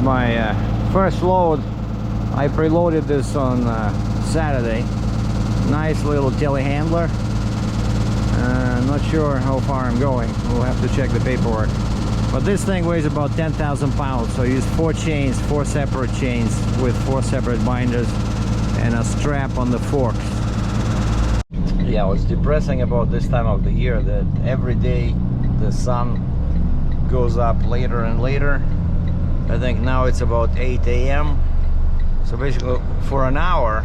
my first load. I preloaded this on Saturday. Nice little telehandler. Not sure how far I'm going. We'll have to check the paperwork. But this thing weighs about 10,000 pounds. So I used 4 chains, 4 separate chains with 4 separate binders and a strap on the forks. Yeah, what's depressing about this time of the year that every day the sun goes up later and later. I think now it's about 8 a.m. So basically for an hour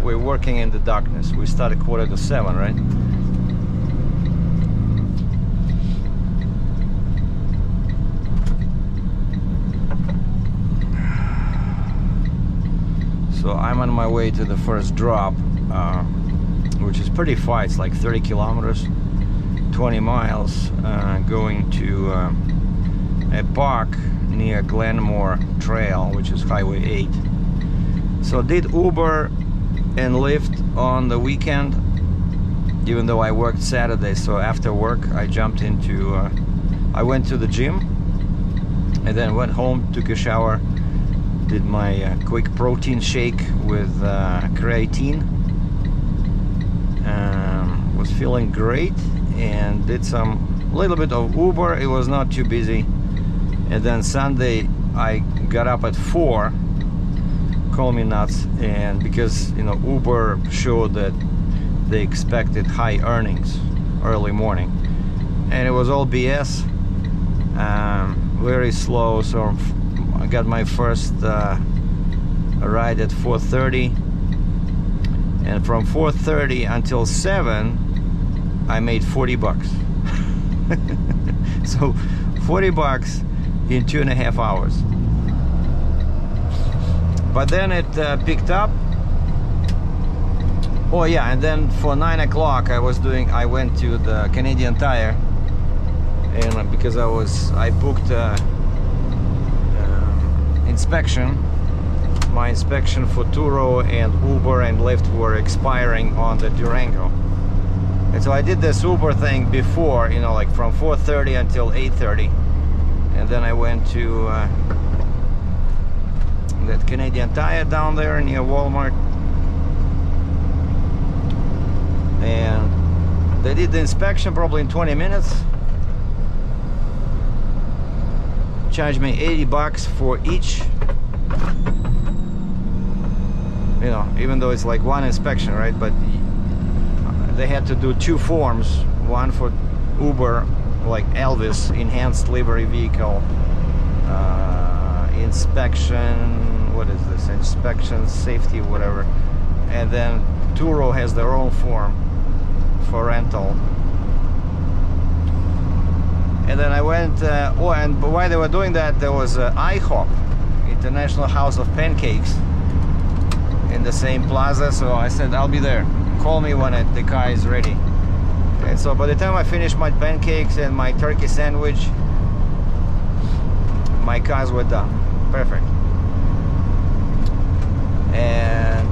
we're working in the darkness. We start at 6:45, right? So I'm on my way to the first drop, which is pretty far. It's like 30 kilometers, 20 miles, going to a park near Glenmore Trail, which is Highway 8. So did Uber and Lyft on the weekend, even though I worked Saturday. So after work I jumped into, I went to the gym and then went home, took a shower, did my quick protein shake with creatine. Was feeling great and did some little bit of Uber. It was not too busy. And then Sunday I got up at 4, call me nuts, and because you know Uber showed that they expected high earnings early morning, and it was all BS. Very slow. So I got my first ride at 4:30, and from 4:30 until 7 I made 40 bucks. So 40 bucks in 2.5 hours. But then it picked up. Oh yeah, and then for 9 o'clock I went to the Canadian Tire, and because I booked inspection. My inspection for Turo and Uber and Lyft were expiring on the Durango. And so I did this Uber thing before, you know, like from 4:30 until 8:30. And then I went to that Canadian Tire down there near Walmart. And they did the inspection probably in 20 minutes. Charged me 80 bucks for each. You know, even though it's like one inspection, right? But they had to do 2 forms, one for Uber, like Elvis, enhanced livery vehicle, inspection, what is this, inspection, safety, whatever. And then Turo has their own form for rental. And then I went, oh, and while they were doing that, there was IHOP, International House of Pancakes, in the same plaza. So I said, I'll be there. Call me when the car is ready. And so by the time I finished my pancakes and my turkey sandwich, my cars were done. Perfect. And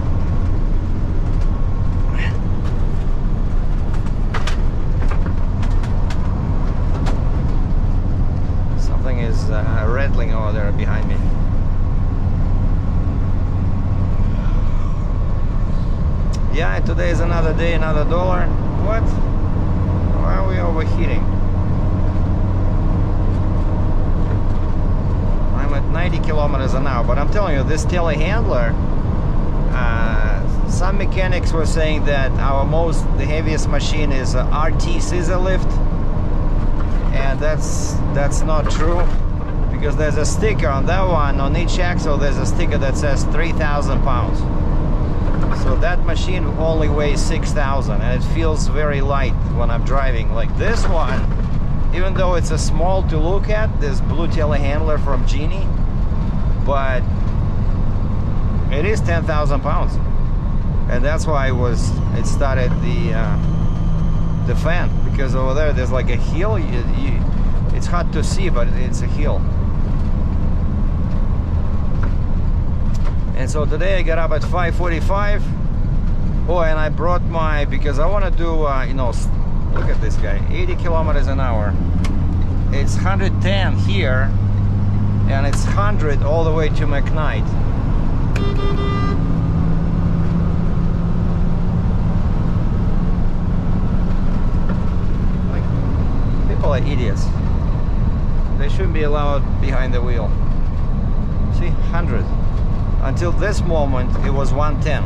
something is rattling over there behind me. Yeah, today is another day, another dollar. What? Why are we overheating? I'm at 90 kilometers an hour, but I'm telling you, this telehandler, some mechanics were saying that the heaviest machine is a RT scissor lift, and that's not true, because there's a sticker on that one. On each axle there's a sticker that says 3,000 pounds. So that machine only weighs 6,000, and it feels very light when I'm driving. Like this one, even though it's a small to look at, this blue telehandler from Genie, but it is 10,000 pounds, and that's why it started the fan, because over there's like a hill. It's hard to see, but it's a hill. And so today I got up at 5:45. Oh, and I brought because I want to do, you know, look at this guy, 80 kilometers an hour. It's 110 here, and it's 100 all the way to McKnight. Like, people are idiots. They shouldn't be allowed behind the wheel. See, 100. Until this moment, it was 110.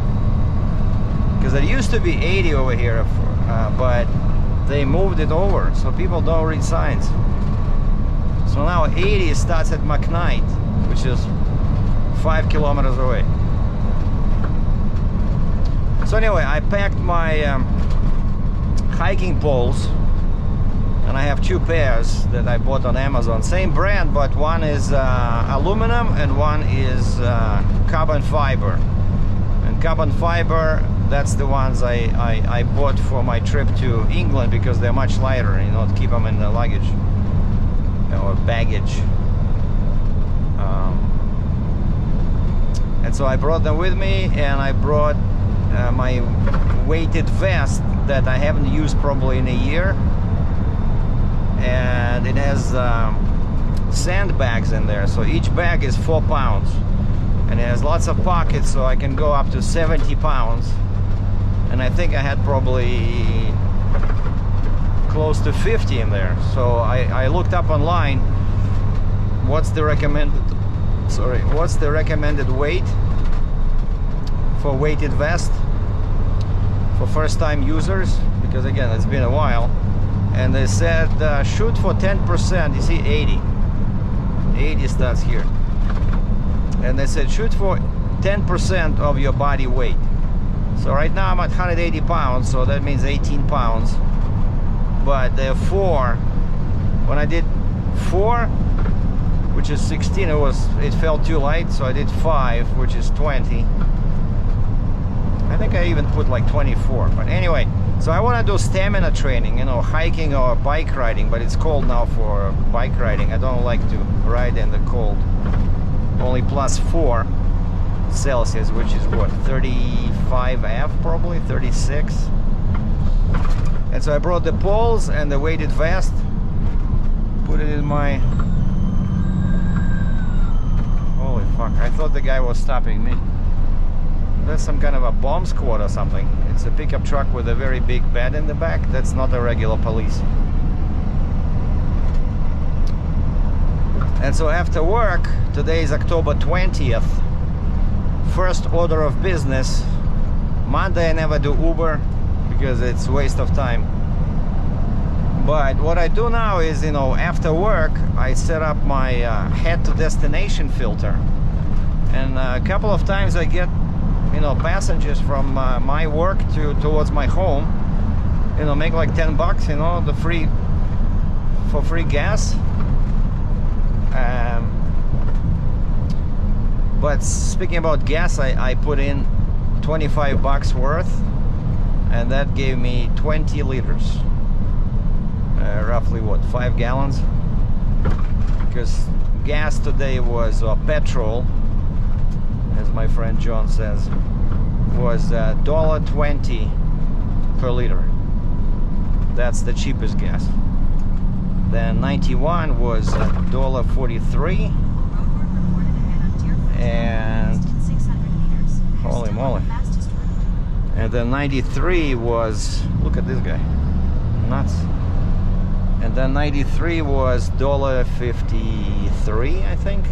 Because it used to be 80 over here, but they moved it over, so people don't read signs. So now 80 starts at McKnight, which is 5 kilometers away. So anyway, I packed my hiking poles, and I have 2 pairs that I bought on Amazon. Same brand, but one is aluminum and one is carbon fiber. And carbon fiber, that's the ones I bought for my trip to England because they're much lighter, you know, to keep them in the luggage or baggage. And so I brought them with me, and I brought my weighted vest that I haven't used probably in a year. And it has sandbags in there, so each bag is 4 pounds, and it has lots of pockets, so I can go up to 70 pounds. And I think I had probably close to 50 in there. So I looked up online what's the recommended weight for weighted vest for first-time users, because again, it's been a while. And they said shoot for 10%. You see 80 starts here, and they said shoot for 10% of your body weight. So right now I'm at 180 pounds, so that means 18 pounds. But therefore, when I did 4, which is 16, it felt too light, so I did 5, which is 20. I think I even put like 24. But anyway, so I want to do stamina training, you know, hiking or bike riding, but it's cold now for bike riding. I don't like to ride in the cold. Only +4 Celsius, which is what, 35 F, probably 36. And so I brought the poles and the weighted vest, put it in my... Holy fuck, I thought the guy was stopping me. That's some kind of a bomb squad or something. It's a pickup truck with a very big bed in the back. That's not a regular police. And so after work, today is October 20th, first order of business. Monday I never do Uber because it's a waste of time. But what I do now is, you know, after work I set up my head to destination filter, and a couple of times I get, you know, passengers from my work towards my home, you know, make like 10 bucks, you know, for free gas. But speaking about gas, I put in 25 bucks worth, and that gave me 20 liters. Roughly what, 5 gallons? Because gas today was, or petrol, as my friend John says, was $1.20 per liter. That's the cheapest gas. Then 91 was $1.43, and holy moly. And then 93 was, look at this guy, nuts. And then 93 was $1.53, I think,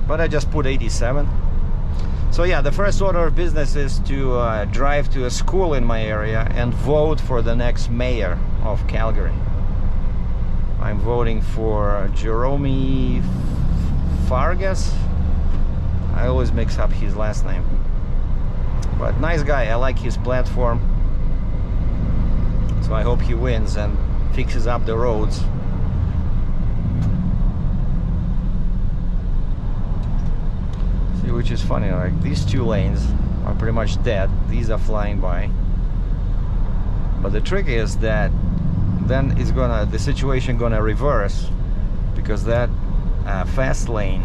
but I just put 87. So yeah, the first order of business is to drive to a school in my area and vote for the next mayor of Calgary. I'm voting for Jerome Fargas. I always mix up his last name, but nice guy. I like his platform, so I hope he wins and fixes up the roads. See, which is funny, like these 2 lanes are pretty much dead. These are flying by. But the trick is that then it's gonna, the situation gonna reverse, because that fast lane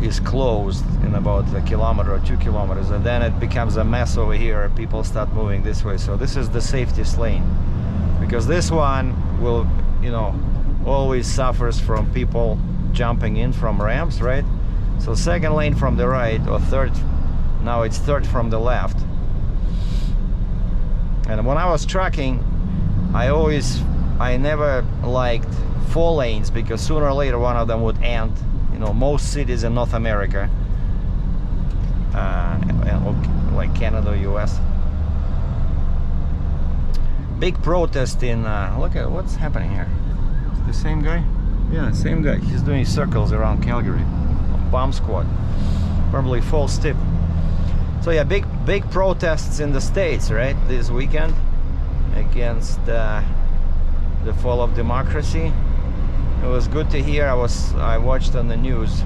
is closed in about a kilometer or 2 kilometers, and then it becomes a mess over here. People start moving this way. So this is the safest lane, because this one will, you know, always suffers from people jumping in from ramps, right? So second lane from the right, or third, now it's third from the left. And when I was trucking, I never liked 4 lanes, because sooner or later one of them would end. You know, most cities in North America, like Canada, US. Big protest in, look at what's happening here. The same guy? Yeah, same guy. He's doing circles around Calgary. Bomb squad. Probably false tip. So yeah, big protests in the States, right? This weekend against the fall of democracy. It was good to hear. I watched on the news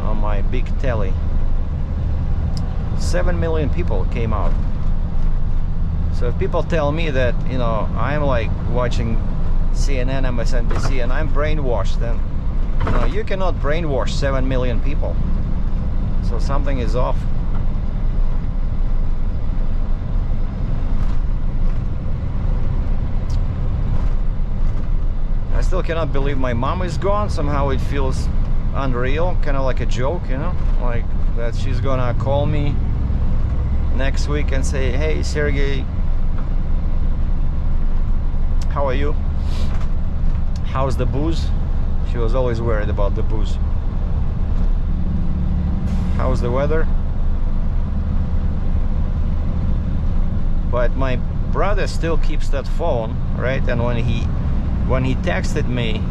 on my big telly. 7 million people came out. So if people tell me that, you know, I'm like watching CNN, MSNBC, and I'm brainwashed, then you know, you cannot brainwash 7 million people. So something is off. I still cannot believe my mom is gone. Somehow it feels unreal, kind of like a joke, you know, like that she's gonna call me next week and say, hey Sergei, how are you? How's the booze? She was always worried about the booze. How's the weather? But my brother still keeps that phone, right? And when he texted me,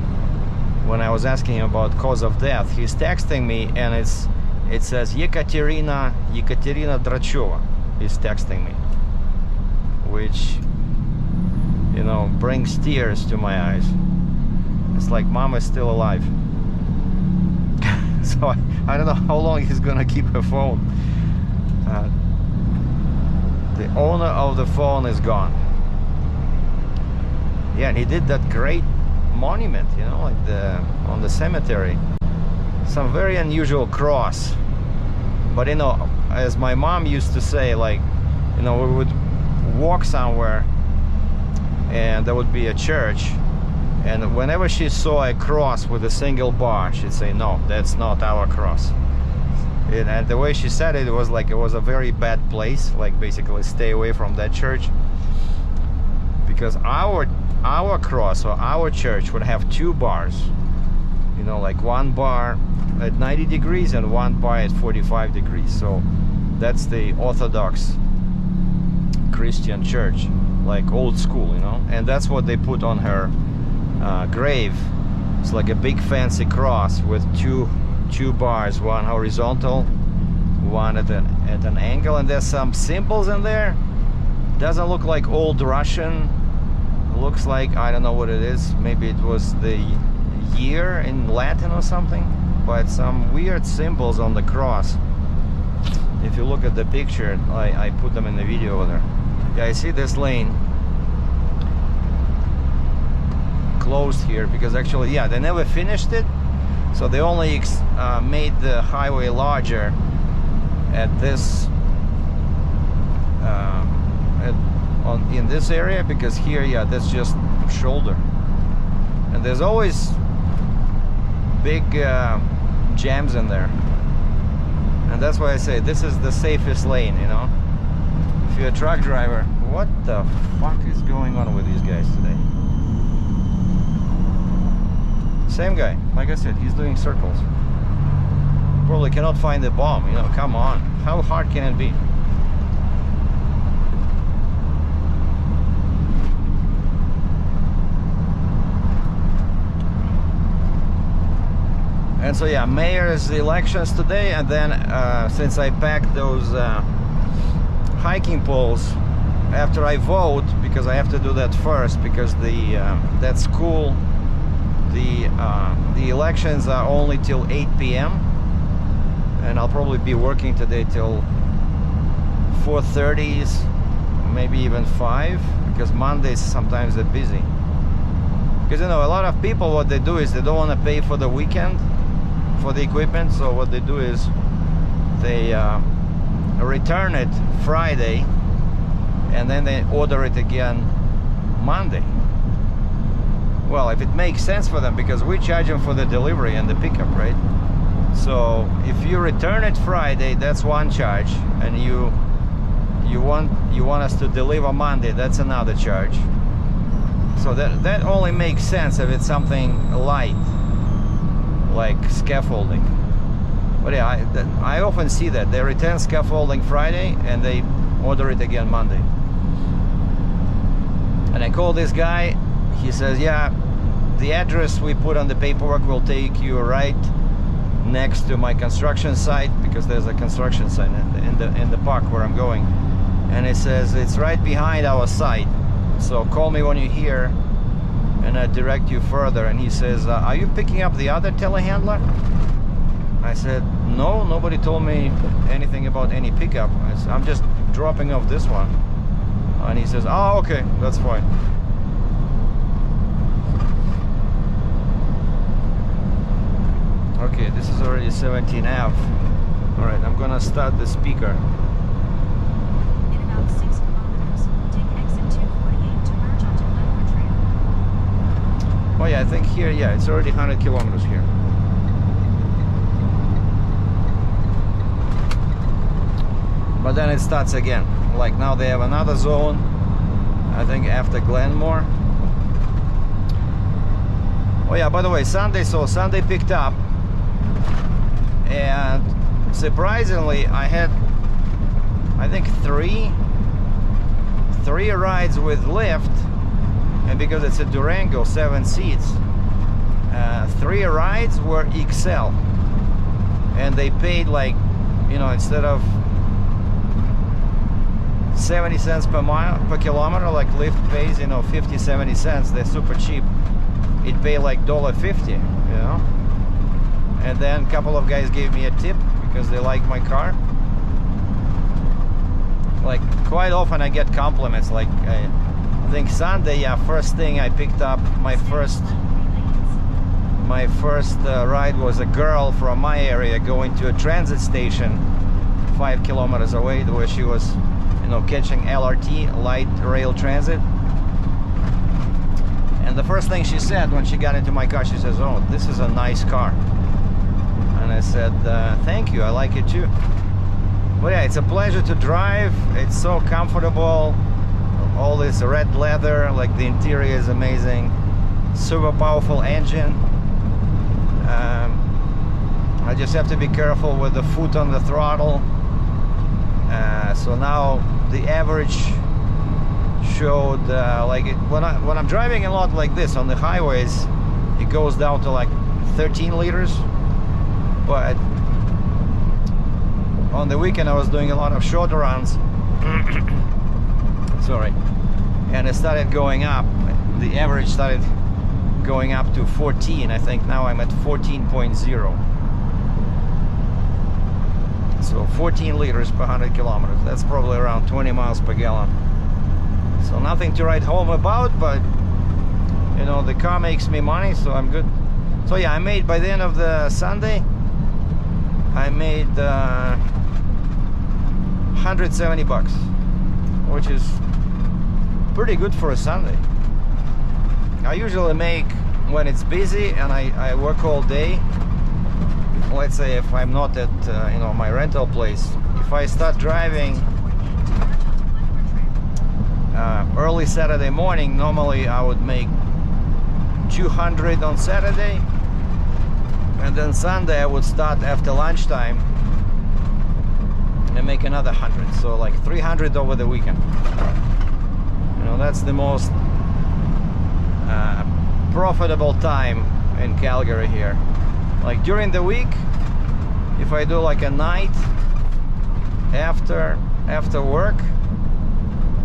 when I was asking him about cause of death, he's texting me, and it says Yekaterina Drachova is texting me, which, you know, brings tears to my eyes. It's like mom is still alive. So I don't know how long he's gonna keep her phone. The owner of the phone is gone. Yeah, and he did that great monument, you know, like on the cemetery. Some very unusual cross. But you know, as my mom used to say, like, you know, we would walk somewhere and there would be a church, and whenever she saw a cross with a single bar, she'd say, no, that's not our cross. And the way she said it, was like it was a very bad place, like basically stay away from that church, because our cross or our church would have 2 bars, you know, like 1 bar at 90 degrees and 1 bar at 45 degrees. So that's the Orthodox Christian church, like old school, you know, and that's what they put on her grave. It's like a big fancy cross with two bars, one horizontal, one at an angle, and there's some symbols in there. Doesn't look like old Russian. Looks like, I don't know what it is, maybe it was the year in Latin or something, but some weird symbols on the cross. If you look at the picture, I put them in the video over there. Yeah, I see this lane closed here because actually, yeah, they never finished it, so they only made the highway larger at this in this area, because here, yeah, that's just shoulder, and there's always big jams in there, and that's why I say this is the safest lane, you know. If you're a truck driver, what the fuck is going on with these guys today? Same guy, like I said, he's doing circles. Probably cannot find the bomb, you know, come on. How hard can it be? And so yeah, mayor's elections today, and then since I packed those hiking poles after I vote, because I have to do that first, because that school, the elections are only till 8 p.m. and I'll probably be working today till 4:30, maybe even 5, because Mondays sometimes they're busy. Because, you know, a lot of people, what they do is they don't want to pay for the weekend for the equipment, so what they do is they return it Friday and then they order it again Monday. Well, if it makes sense for them, because we charge them for the delivery and the pickup, right? So if you return it Friday, that's one charge, and you want us to deliver Monday, that's another charge. So that only makes sense if it's something light, like scaffolding. But yeah, I often see that they return scaffolding Friday and they order it again Monday. And I call this guy. He says, yeah, the address we put on the paperwork will take you right next to my construction site, because there's a construction site in the park where I'm going. And it says it's right behind our site, so call me when you're here and I direct you further. And he says, are you picking up the other telehandler? I said, no, nobody told me anything about any pickup. I'm just dropping off this one. And he says, oh, okay, that's fine. Okay, this is already 17 Ave. All right, I'm gonna start the speaker. In about 6 kilometers, take exit 248 to merge onto Glenmore Trail. Oh yeah, I think here, yeah, it's already 100 kilometers here. But then it starts again. Like now they have another zone, I think after Glenmore. Oh yeah, by the way, Sunday picked up. And surprisingly, I had, I think, three rides with lift, and because it's a Durango, 7 seats, 3 rides were XL, and they paid, like, you know, instead of 70 cents per kilometer like Lyft pays, you know, 50-70 cents, they're super cheap. It paid like $1.50, you know. And then a couple of guys gave me a tip because they like my car. Like quite often I get compliments. Like I think Sunday, yeah, first thing I picked up my first ride was a girl from my area going to a transit station 5 kilometers away, where she was, you know, catching LRT, light rail transit. And the first thing she said when she got into my car, she says, oh, this is a nice car. And I said, thank you, I like it too. But yeah, it's a pleasure to drive. It's so comfortable. All this red leather, like the interior is amazing. Super powerful engine. I just have to be careful with the foot on the throttle. So now the average showed like it, when I'm driving a lot like this on the highways, it goes down to like 13 liters. But on the weekend I was doing a lot of shorter runs. Sorry. And it started going up. The average started going up to 14. I think now I'm at 14.0. So 14 liters per 100 kilometers. That's probably around 20 miles per gallon. So nothing to write home about, but you know, the car makes me money, so I'm good. So yeah, I made, by the end of the Sunday, I made 170 bucks, which is pretty good for a Sunday. I usually make when it's busy and I work all day. Let's say if I'm not at you know, my rental place, if I start driving early Saturday morning, normally I would make 200 on Saturday, and then Sunday I would start after lunchtime and make another 100, so like 300 over the weekend. You know, that's the most profitable time in Calgary here. Like during the week, if I do like a night after work,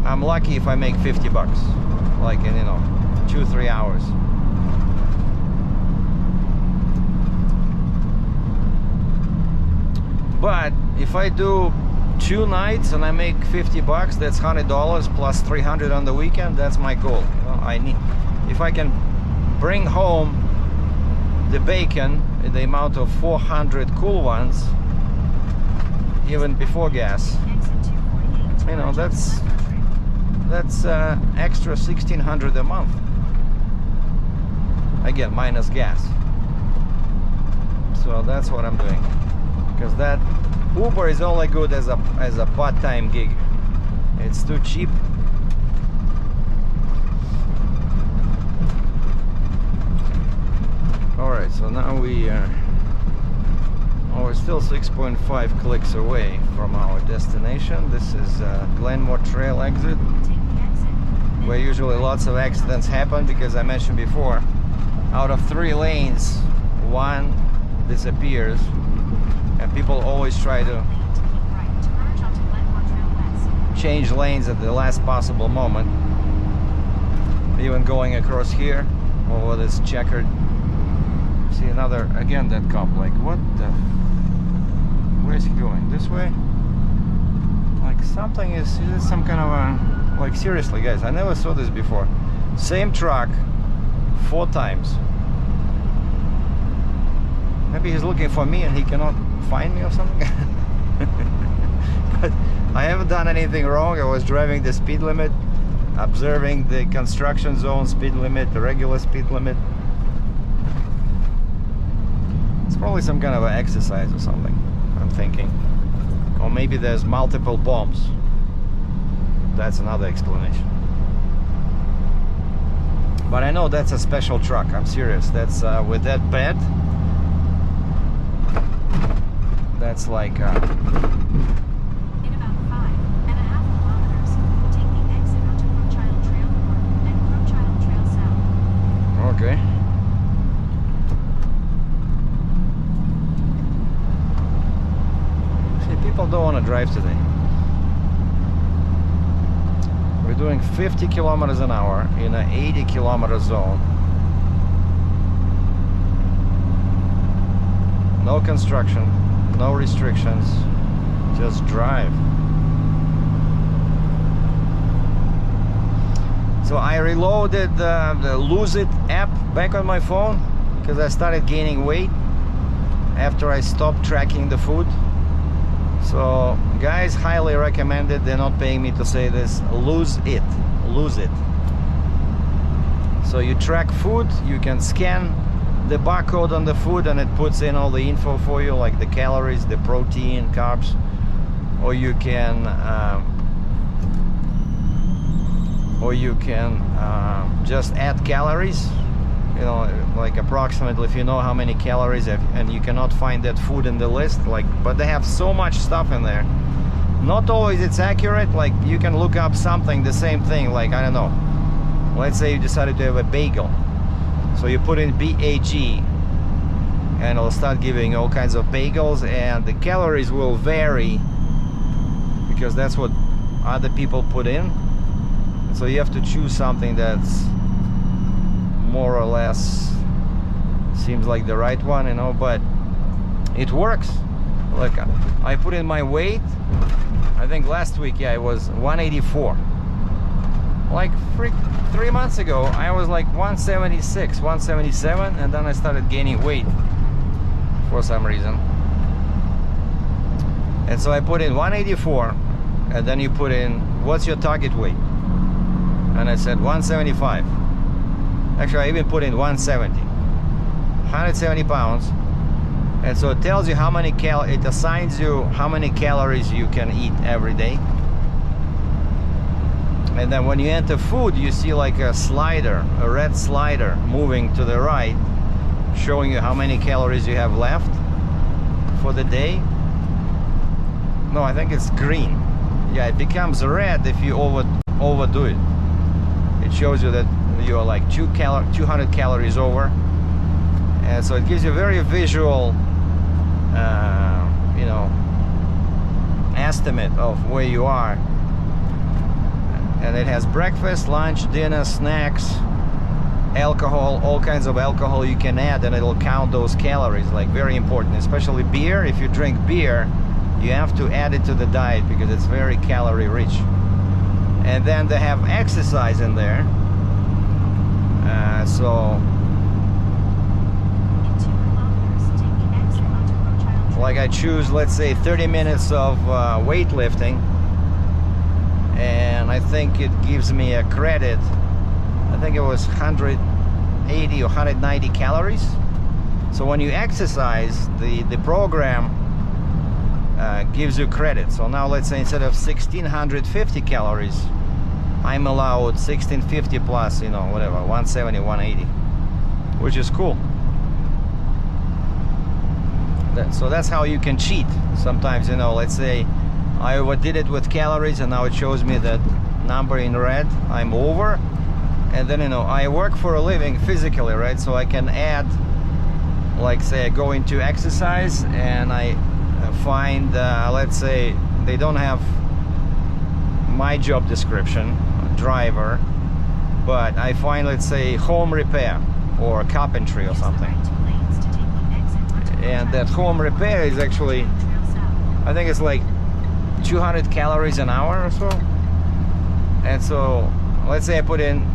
I'm lucky if I make 50 bucks, like in, you know, 2-3 hours. But if I do 2 nights and I make 50 bucks, that's $100 plus 300 on the weekend. That's my goal. You know, I need, if I can bring home the bacon in the amount of 400 cool ones, even before gas, you know, that's extra $1,600 a month. again, minus gas. So that's what I'm doing, because that Uber is only good as a part-time gig. It's too cheap. All right, so now we're still 6.5 clicks away from our destination. This is Glenmore Trail exit, where usually lots of accidents happen, because I mentioned before, out of 3 lanes, 1 disappears, and people always try to change lanes at the last possible moment, even going across here over this checkered. See another, again, that cop, like, what the, where is he going? This way? Like, something is this some kind of a, like, seriously guys, I never saw this before. Same truck 4 times. Maybe he's looking for me and he cannot find me or something. But I haven't done anything wrong. I was driving the speed limit, observing the construction zone speed limit, the regular speed limit. It's probably some kind of an exercise or something, I'm thinking. Or maybe there's multiple bombs. That's another explanation. But I know that's a special truck, I'm serious. That's with that bed, that's like In about 5.5 kilometers, take the exit onto Crowchild Trail North and Crowchild Trail South. okay. See, people don't want to drive today. We're doing 50 kilometers an hour in an 80 kilometer zone. No construction, no restrictions, just drive. So I reloaded the Lose It app back on my phone, because I started gaining weight after I stopped tracking the food. So guys, highly recommended. They're not paying me to say this. Lose it. So you track food, you can scan the barcode on the food and it puts in all the info for you, like the calories, the protein, carbs. Or you can just add calories, you know, like approximately, if you know how many calories, and you cannot find that food in the list, like, but they have so much stuff in there. Not always it's accurate. Like, you can look up something, the same thing, like, I don't know, let's say you decided to have a bagel, so you put in BAG and it'll start giving all kinds of bagels, and the calories will vary because that's what other people put in. So you have to choose something that's more or less seems like the right one, you know, but it works. Like, I put in my weight, I think last week, yeah, it was 184. Like 3 months ago I was like 176, 177, and then I started gaining weight for some reason. And so I put in 184, and then you put in, what's your target weight? And I said 175. Actually, I even put in 170. 170 pounds. And so it tells you how many it assigns you how many calories you can eat every day. And then when you enter food, you see like a slider, a red slider moving to the right, showing you how many calories you have left for the day. No, I think it's green. Yeah, it becomes red if you overdo it. It shows you that you're like 200 calories over. And so it gives you a very visual you know, estimate of where you are. And it has breakfast, lunch, dinner, snacks, alcohol, all kinds of alcohol you can add, and it'll count those calories. Like, very important, especially beer. If you drink beer, you have to add it to the diet because it's very calorie rich. And then they have exercise in there. So like, I choose, let's say, 30 minutes of weightlifting, and I think it gives me a credit. I think it was 180 180 or 190 calories. So when you exercise, the program gives you credit. So now let's say instead of 1650 calories, I'm allowed 1650 plus, you know, whatever, 170, 180, which is cool. So that's how you can cheat. Sometimes, you know, let's say I overdid it with calories and now it shows me that number in red, I'm over. And then, you know, I work for a living physically, right? So I can add, like say I go into exercise and I find, let's say they don't have my job description, driver, but I find, let's say, home repair or carpentry or something. And that home repair is actually, I think it's like 200 calories an hour or so. And so let's say I put in,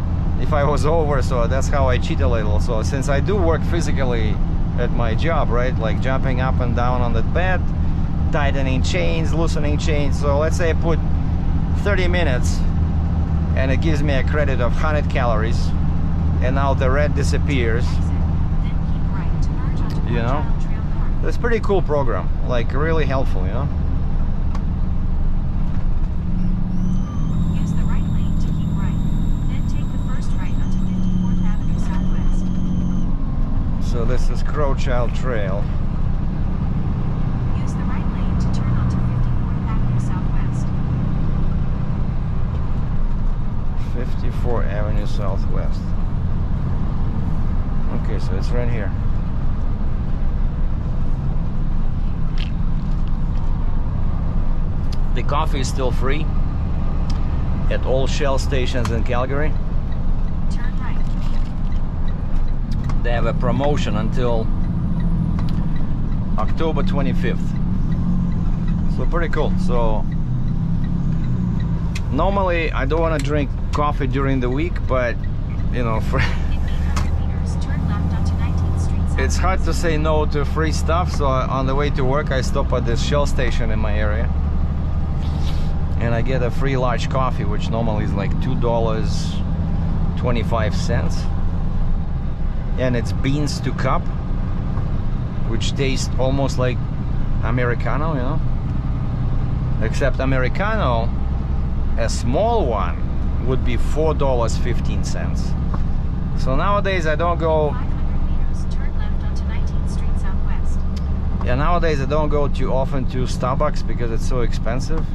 if I was over, so that's how I cheat a little. So since I do work physically at my job, right, like jumping up and down on the bed, tightening chains, loosening chains, so let's say I put 30 minutes and it gives me a credit of 100 calories, and now the red disappears, you know. That's a pretty cool program, like really helpful, you know. Use the right lane to keep right, then take the first right onto 54th Avenue Southwest. So this is Crowchild Trail. Use the right lane to turn onto 54th Avenue Southwest. 54th Avenue Southwest. Okay, so it's right here. The coffee is still free at all Shell stations in Calgary. Turn right. They have a promotion until October 25th. So pretty cool. So normally I don't want to drink coffee during the week, but you know, for In 800 meters, turn left onto 19th Street Southwest. it's hard to say no to free stuff. So on the way to work I stop at this Shell station in my area and I get a free large coffee, which normally is like $2.25, and it's beans to cup, which tastes almost like Americano, you know, except Americano, a small one, would be $4.15. So nowadays I don't go 500 meters, turn left onto 19th Street Southwest. Yeah, nowadays I don't go too often to Starbucks because it's so expensive,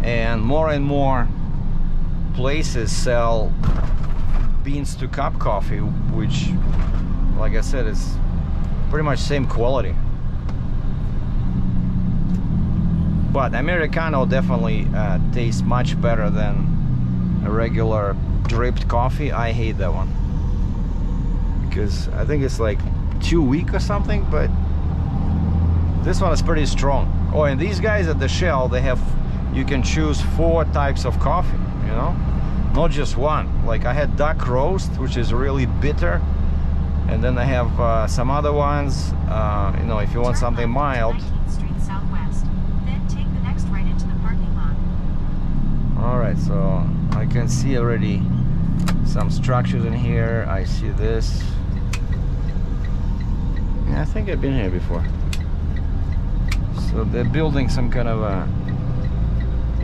and more places sell beans to cup coffee, which, like I said, is pretty much same quality. But Americano definitely tastes much better than a regular dripped coffee. I hate that one because I think it's like too weak or something, but this one is pretty strong. Oh, and these guys at the Shell, they have, you can choose 4 types of coffee, you know, not just one. Like I had duck roast, which is really bitter, and then I have some other ones, you know, if you want Turn something left onto mild. 19th Street Southwest. Then take the next right into the parking lot. Alright, so I can see already some structures in here. I see this. Yeah, I think I've been here before. So they're building some kind of a,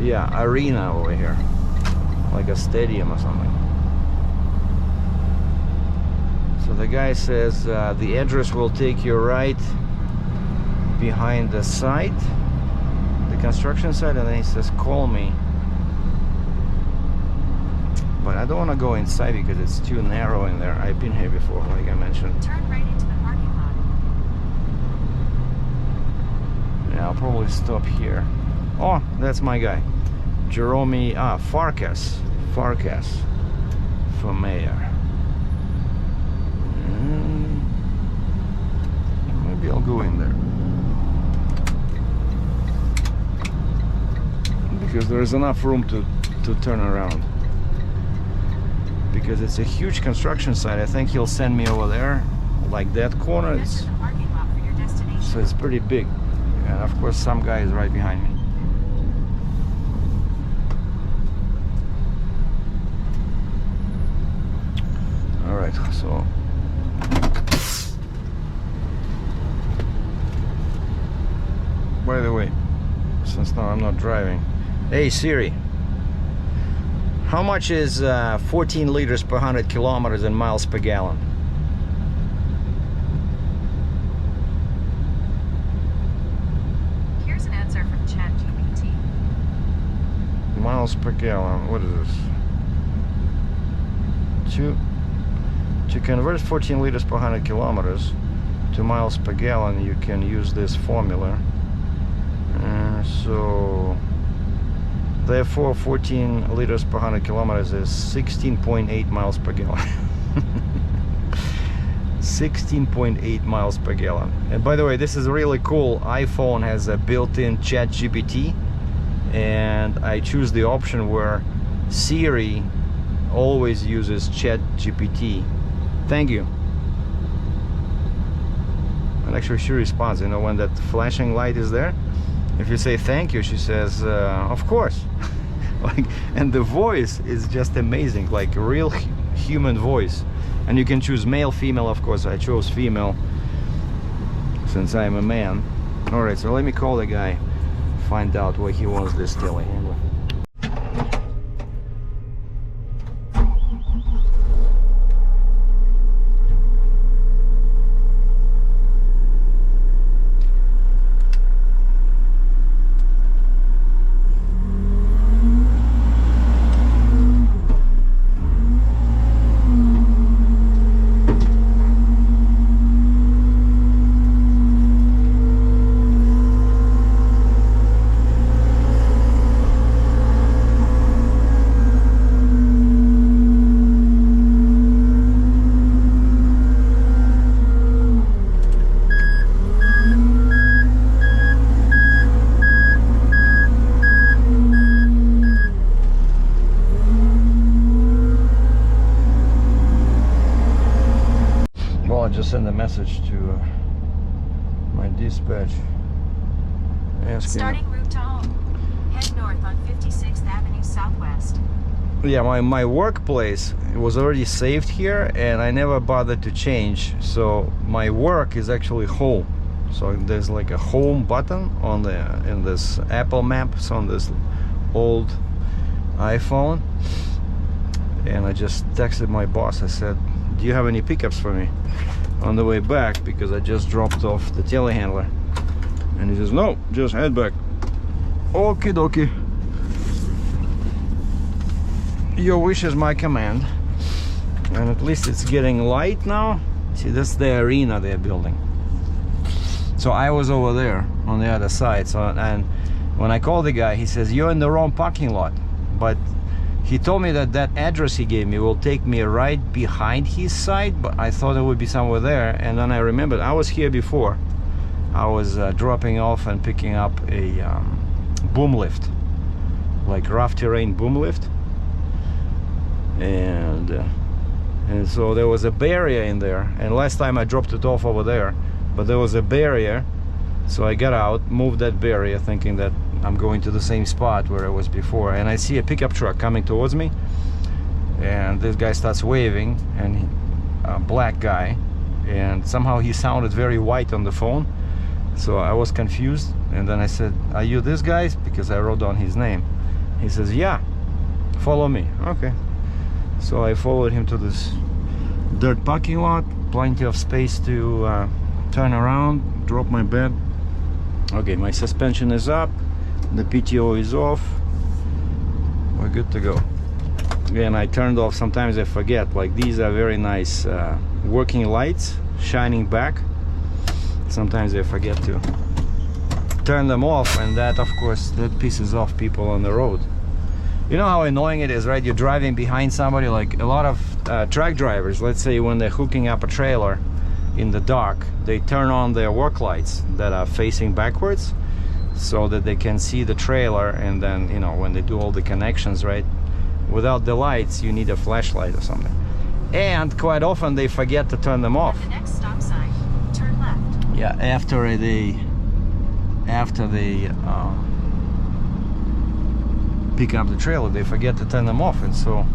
yeah, arena over here, like a stadium or something. So the guy says the address will take you right behind the site, the construction site, and then he says call me. But I don't want to go inside because it's too narrow in there. I've been here before, like I mentioned. Turn right into the parking lot. Yeah, I'll probably stop here. Oh, that's my guy, Jerome Farkas for mayor. Maybe I'll go in there because there is enough room to turn around, because it's a huge construction site. I think he'll send me over there, like that corner. Enter the parking lot for your destination. So it's pretty big, and of course some guy is right behind me. All right, so by the way, since now I'm not driving, hey Siri, how much is 14 liters per 100 kilometers in miles per gallon? Here's an answer from ChatGPT. Miles per gallon, what is this? To convert 14 liters per 100 kilometers to miles per gallon, you can use this formula. So therefore 14 liters per 100 kilometers is 16.8 miles per gallon. 16.8 miles per gallon. And by the way, this is really cool. iPhone has a built-in ChatGPT, and I choose the option where Siri always uses ChatGPT. Thank you. And actually she responds, you know, when that flashing light is there, if you say thank you, she says of course. Like, and the voice is just amazing, like a real human voice. And you can choose male, female. Of course I chose female since I'm a man. All right, so let me call the guy, find out where he wants this telehandler. I just sent a message to my dispatch asking. Starting route to home. Head north on 56th Avenue Southwest. Yeah, my workplace was already saved here, and I never bothered to change. So my work is actually home. So there's like a home button on in this Apple Maps on this old iPhone. And I just texted my boss. I said, do you have any pickups for me on the way back, because I just dropped off the telehandler? And he says, no, just head back. Okie dokie. Your wish is my command. And at least it's getting light now. See, that's the arena they're building. So I was over there on the other side. So, and when I called the guy, he says, you're in the wrong parking lot. But he told me that that address he gave me will take me right behind his side, but I thought it would be somewhere there. And then I remembered I was here before. I was dropping off and picking up a boom lift, like rough terrain boom lift. And so there was a barrier in there. And last time I dropped it off over there, but there was a barrier. So I got out, moved that barrier, thinking that I'm going to the same spot where I was before. And I see a pickup truck coming towards me, and this guy starts waving, and a black guy, and somehow he sounded very white on the phone. So I was confused, and then I said, are you this guy? Because I wrote down his name. He says, yeah, follow me. Okay. So I followed him to this dirt parking lot, plenty of space to turn around, drop my bed. Okay, my suspension is up, the PTO is off, we're good to go. Again, I turned off, sometimes I forget, like these are very nice working lights shining back. Sometimes I forget to turn them off, and that, of course, that pisses off people on the road. You know how annoying it is, right? You're driving behind somebody, like a lot of truck drivers, let's say when they're hooking up a trailer in the dark, they turn on their work lights that are facing backwards so that they can see the trailer, and then, you know, when they do all the connections, right? Without the lights, you need a flashlight or something. And quite often they forget to turn them off. At the next stop sign, turn left. Yeah, after they pick up the trailer, they forget to turn them off, and so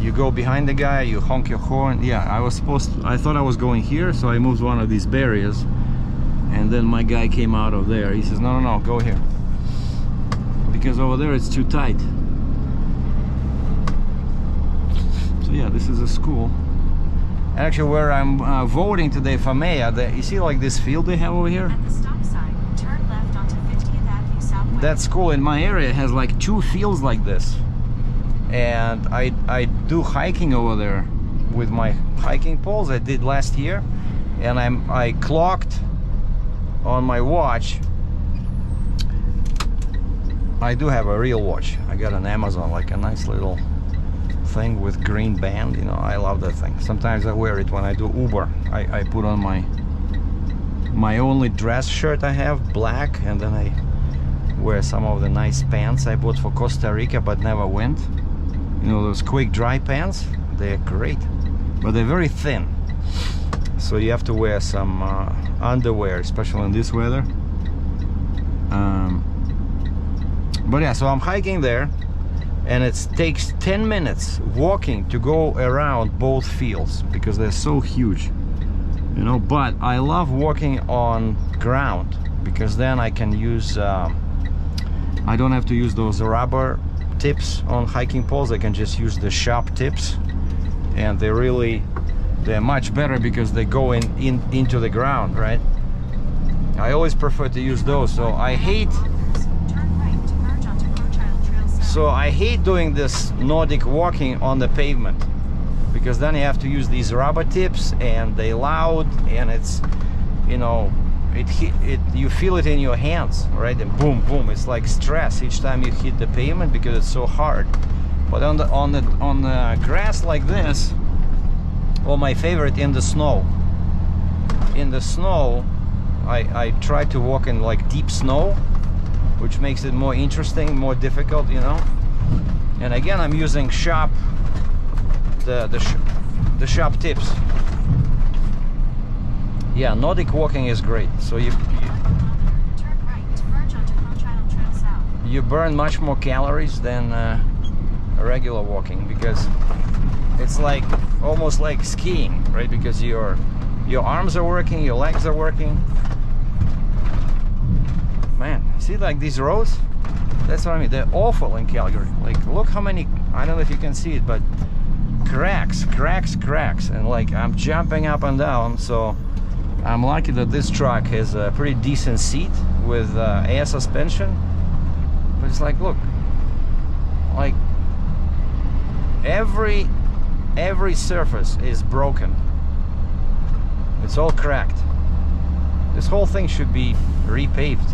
you go behind the guy, you honk your horn. Yeah, I thought I was going here, so I moved one of these barriers, and then my guy came out of there. He says, no, go here, because over there it's too tight. So yeah, this is a school. Actually, where I'm voting today for mayor, you see like this field they have over here? At the stop sign, turn left onto 50th Avenue Southwest. That school in my area has like 2 fields like this. And I do hiking over there with my hiking poles. I did last year, and I clocked on my watch. I do have a real watch. I got an Amazon, like a nice little thing with green band. You know, I love that thing. Sometimes I wear it when I do Uber. I put on my only dress shirt I have, black, and then I wear some of the nice pants I bought for Costa Rica but never went. You know, those quick dry pants, they're great, but they're very thin, so you have to wear some underwear, especially in this weather. But yeah, so I'm hiking there, and it takes 10 minutes walking to go around both fields because they're so huge, you know. But I love walking on ground because then I can use I don't have to use those rubber tips on hiking poles. I can just use the sharp tips, and they're much better because they go into the ground, right? I always prefer to use those. So I hate doing this Nordic walking on the pavement, because then you have to use these rubber tips, and they're loud, and it's, you know, you feel it in your hands, right? And boom, boom, it's like stress each time you hit the pavement because it's so hard. But on the grass like this, or my favorite, in the snow. In the snow, I try to walk in like deep snow, which makes it more interesting, more difficult, you know. And again, I'm using sharp the sharp tips. Yeah, Nordic walking is great. So you burn much more calories than regular walking, because it's like almost like skiing, right? Because your arms are working, your legs are working. Man, see, like these roads, that's what I mean. They're awful in Calgary. Like, look how many, I don't know if you can see it, but cracks, and like I'm jumping up and down. So I'm lucky that this truck has a pretty decent seat with air suspension. But it's like, look, like every surface is broken. It's all cracked. This whole thing should be repaved.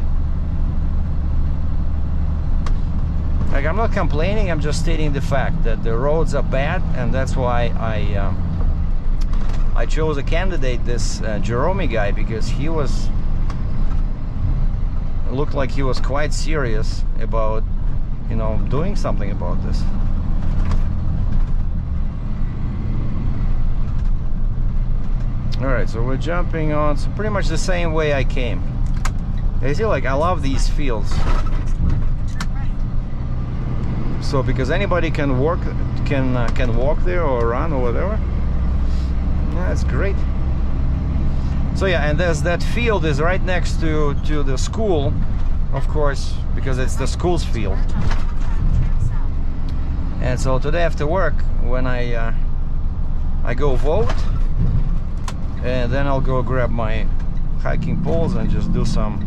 Like, I'm not complaining, I'm just stating the fact that the roads are bad, and that's why I chose a candidate, this Jerome guy, because he looked like he was quite serious about, you know, doing something about this. Alright, so we're jumping on, so pretty much the same way I came. I feel like I love these fields. So because anybody can walk there or run or whatever. Yeah, that's great. So yeah, and there's that field is right next to the school, of course, because it's the school's field. And so today after work, when I go vote, and then I'll go grab my hiking poles and just do some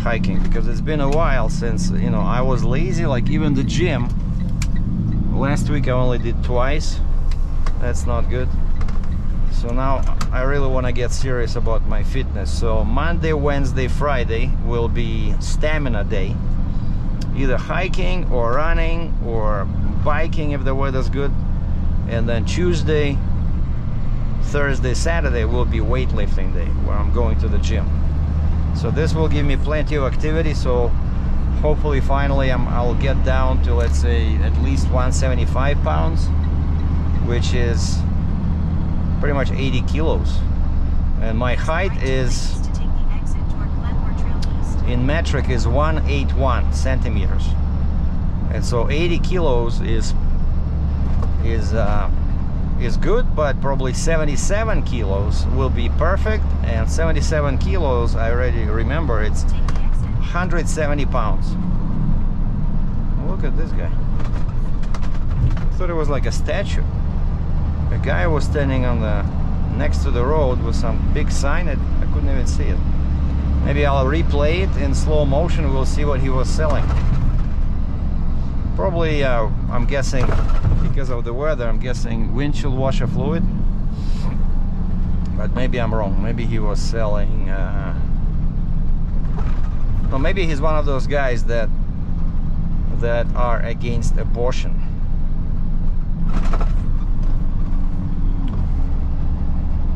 hiking, because it's been a while since, you know, I was lazy. Like even the gym last week I only did twice. That's not good. So now I really want to get serious about my fitness. So Monday, Wednesday, Friday will be stamina day, either hiking or running or biking if the weather's good, and then Tuesday, Thursday, Saturday will be weightlifting day, where I'm going to the gym. So this will give me plenty of activity. So hopefully finally I'll get down to, let's say, at least 175 pounds, which is pretty much 80 kilos. And my height is, in metric, is 181 centimeters. And so 80 kilos is is good, but probably 77 kilos will be perfect. And 77 kilos, I already remember, it's Take the exit. 170 pounds. Look at this guy. I thought it was like a statue. A guy was standing on the next to the road with some big sign. I couldn't even see it. Maybe I'll replay it in slow motion. We'll see what he was selling. Probably, I'm guessing, because of the weather, I'm guessing windshield washer fluid. But maybe I'm wrong. Maybe he was selling... Or maybe he's one of those guys that are against abortion.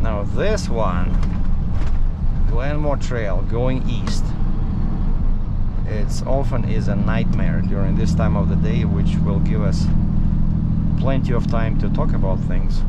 Now this one, Glenmore Trail going east, it's often is a nightmare during this time of the day, which will give us plenty of time to talk about things.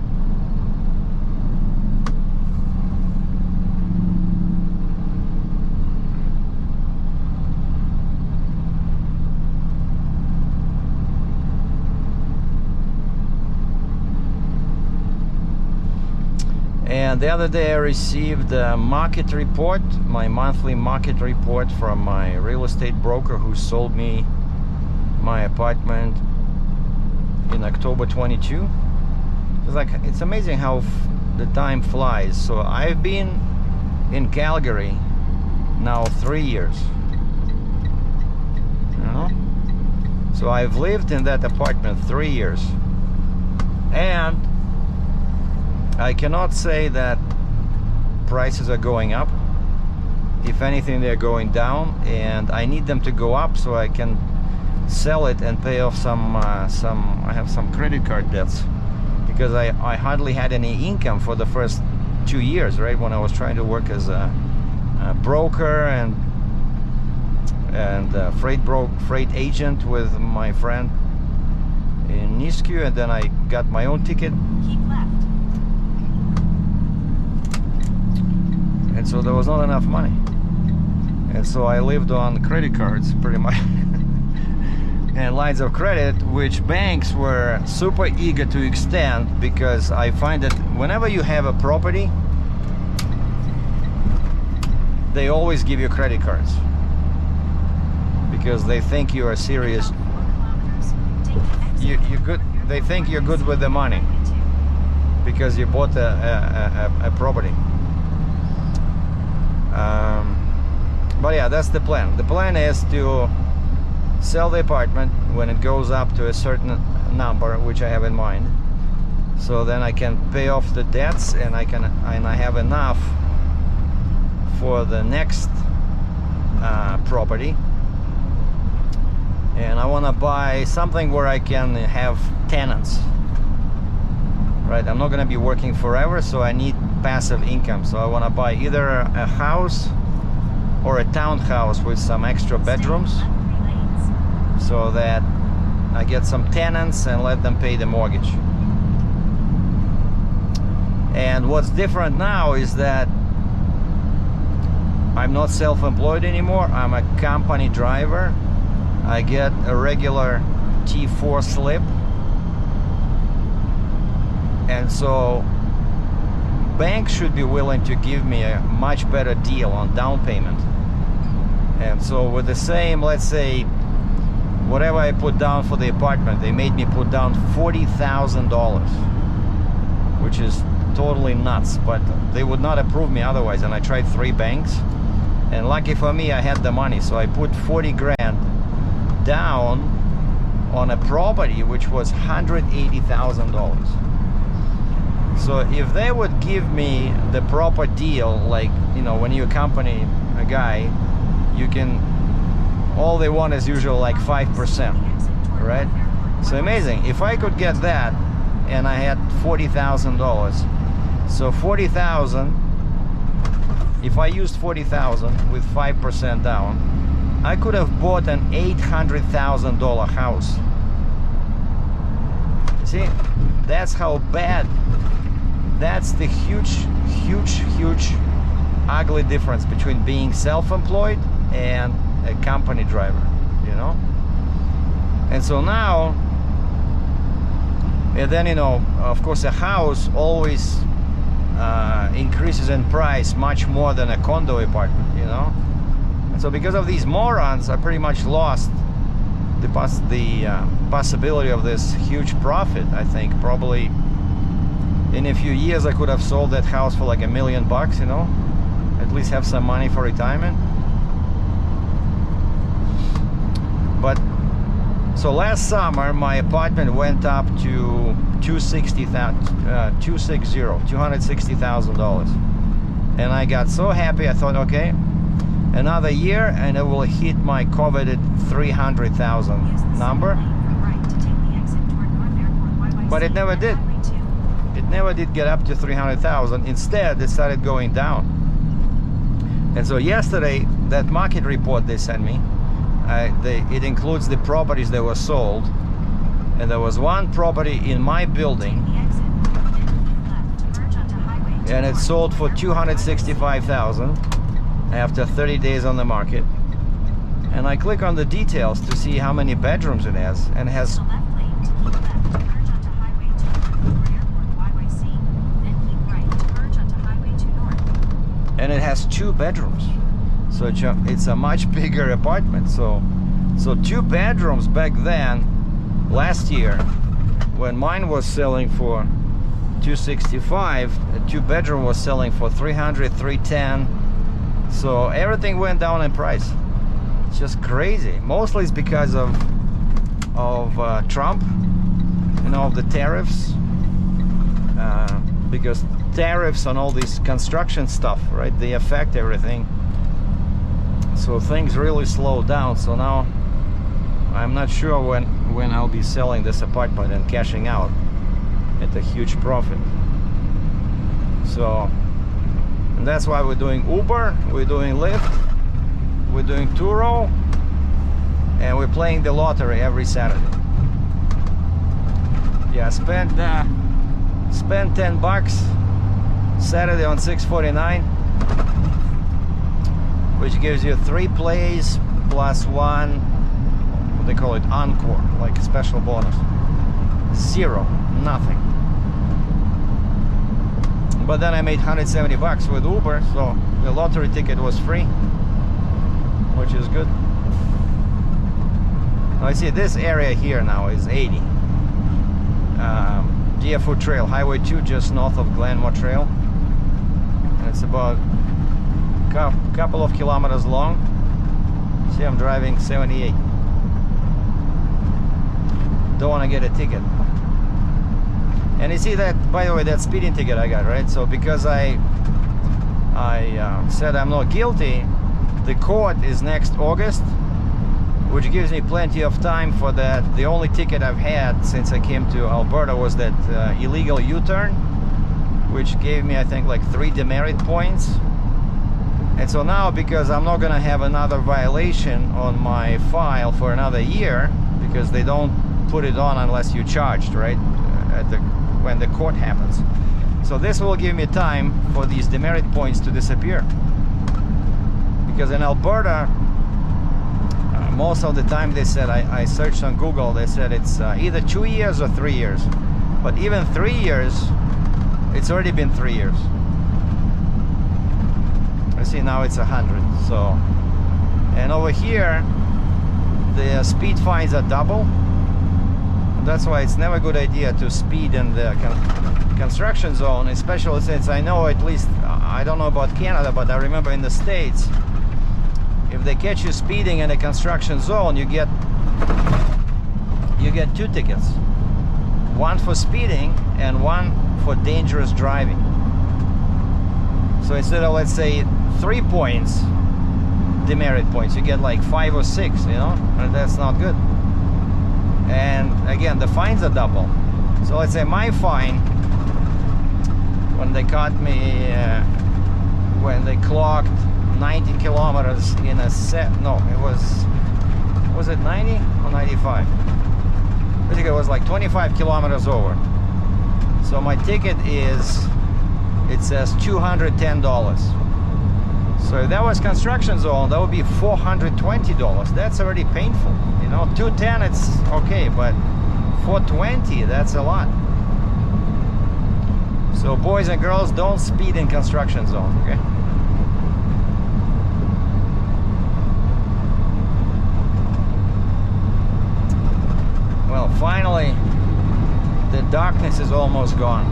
And the other day I received a market report, my monthly market report from my real estate broker who sold me my apartment in October 22. It's amazing how the time flies. So I've been in Calgary now 3 years. You know? So I've lived in that apartment 3 years. And I cannot say that prices are going up. If anything, they're going down, and I need them to go up so I can sell it and pay off some I have some credit card debts, because I hardly had any income for the first 2 years, right, when I was trying to work as a broker and freight agent with my friend in Nisku, and then I got my own ticket. Keep left. And so there was not enough money, and so I lived on credit cards pretty much and lines of credit, which banks were super eager to extend, because I find that whenever you have a property, they always give you credit cards, because they think you are serious. About 4 kilometers. Take the exit. You're good. They think you're good with the money because you bought a property. But yeah, that's the plan. The plan is to sell the apartment when it goes up to a certain number, which I have in mind. So then I can pay off the debts, and I have enough for the next property. And I want to buy something where I can have tenants. Right? I'm not going to be working forever, so I need passive income. So I want to buy either a house or a townhouse with some extra bedrooms, so that I get some tenants and let them pay the mortgage. And what's different now is that I'm not self-employed anymore. I'm a company driver. I get a regular T4 slip, and so banks should be willing to give me a much better deal on down payment. And so with the same, let's say, whatever I put down for the apartment, they made me put down $40,000, which is totally nuts, but they would not approve me otherwise. And I tried 3 banks, and lucky for me, I had the money, so I put 40 grand down on a property which was $180,000. So if they would give me the proper deal, like, you know, when you accompany a guy, you can, all they want is usually like 5%, right? So amazing. If I could get that, and I had $40,000, so 40,000, if I used 40,000 with 5% down, I could have bought an $800,000 house. See, that's how bad. That's the huge ugly difference between being self-employed and a company driver, you know. And so now And then, you know, of course, a house always increases in price much more than a condo apartment, you know. And so because of these morons, I pretty much lost the possibility of this huge profit. I think probably in a few years I could have sold that house for like $1 million, you know, at least have some money for retirement. But so last summer my apartment went up to $260,000, and I got so happy. I thought, okay, another year and it will hit my coveted 300,000 number. But it never did. It never did get up to 300,000. Instead, it started going down. And so yesterday, that market report they sent me, it includes the properties that were sold. And there was one property in my building, and it sold for $265,000 after 30 days on the market. And I click on the details to see how many bedrooms it has, and it has and it has 2 bedrooms. So it's a much bigger apartment. So 2 bedrooms back then, last year, when mine was selling for $265, a 2-bedroom was selling for $300, $310. So everything went down in price. It's just crazy. Mostly it's because of Trump, you know, the tariffs. Because tariffs on all this construction stuff, right? They affect everything. So things really slowed down. So now I'm not sure when I'll be selling this apartment and cashing out at a huge profit. So, and that's why we're doing Uber, we're doing Lyft, we're doing Turo, and we're playing the lottery every Saturday. Yeah, spent $10 Saturday on 649, which gives you 3 plays plus 1, what they call it, encore, like a special bonus. 0, nothing. But then I made $170 with Uber, so the lottery ticket was free, which is good. Now I see this area here now is 80. Deerfoot Trail, Highway 2, just north of Glenmore Trail. And it's about a couple of kilometers long. See, I'm driving 78. Don't want to get a ticket. And you see that, by the way, that speeding ticket I got, right? So because I said I'm not guilty, the court is next August, which gives me plenty of time for that. The only ticket I've had since I came to Alberta was that illegal U-turn, which gave me, I think, like 3 demerit points. And so now, because I'm not gonna have another violation on my file for another year, because they don't put it on unless you're charged, right, when the court happens. So this will give me time for these demerit points to disappear. Because in Alberta, most of the time they said, I searched on Google, they said it's either 2 years or 3 years. But even 3 years, it's already been 3 years. I see now it's 100. So, and over here, the speed fines are double. That's why it's never a good idea to speed in the construction zone, especially since I know, at least, I don't know about Canada, but I remember in the States, if they catch you speeding in a construction zone, you get 2 tickets. One for speeding and one for dangerous driving. So instead of, let's say, 3 points, demerit points, you get like 5 or 6, you know, and that's not good. And again, the fines are double. So let's say my fine, when they caught me, when they clocked 90 kilometers in a set, no, it was it 90 or 95? I think it was like 25 kilometers over. So my ticket is, it says $210. So if that was construction zone, that would be $420. That's already painful. You know, $210, it's okay, but 420, that's a lot. So boys and girls, don't speed in construction zones, okay? Well, finally, the darkness is almost gone.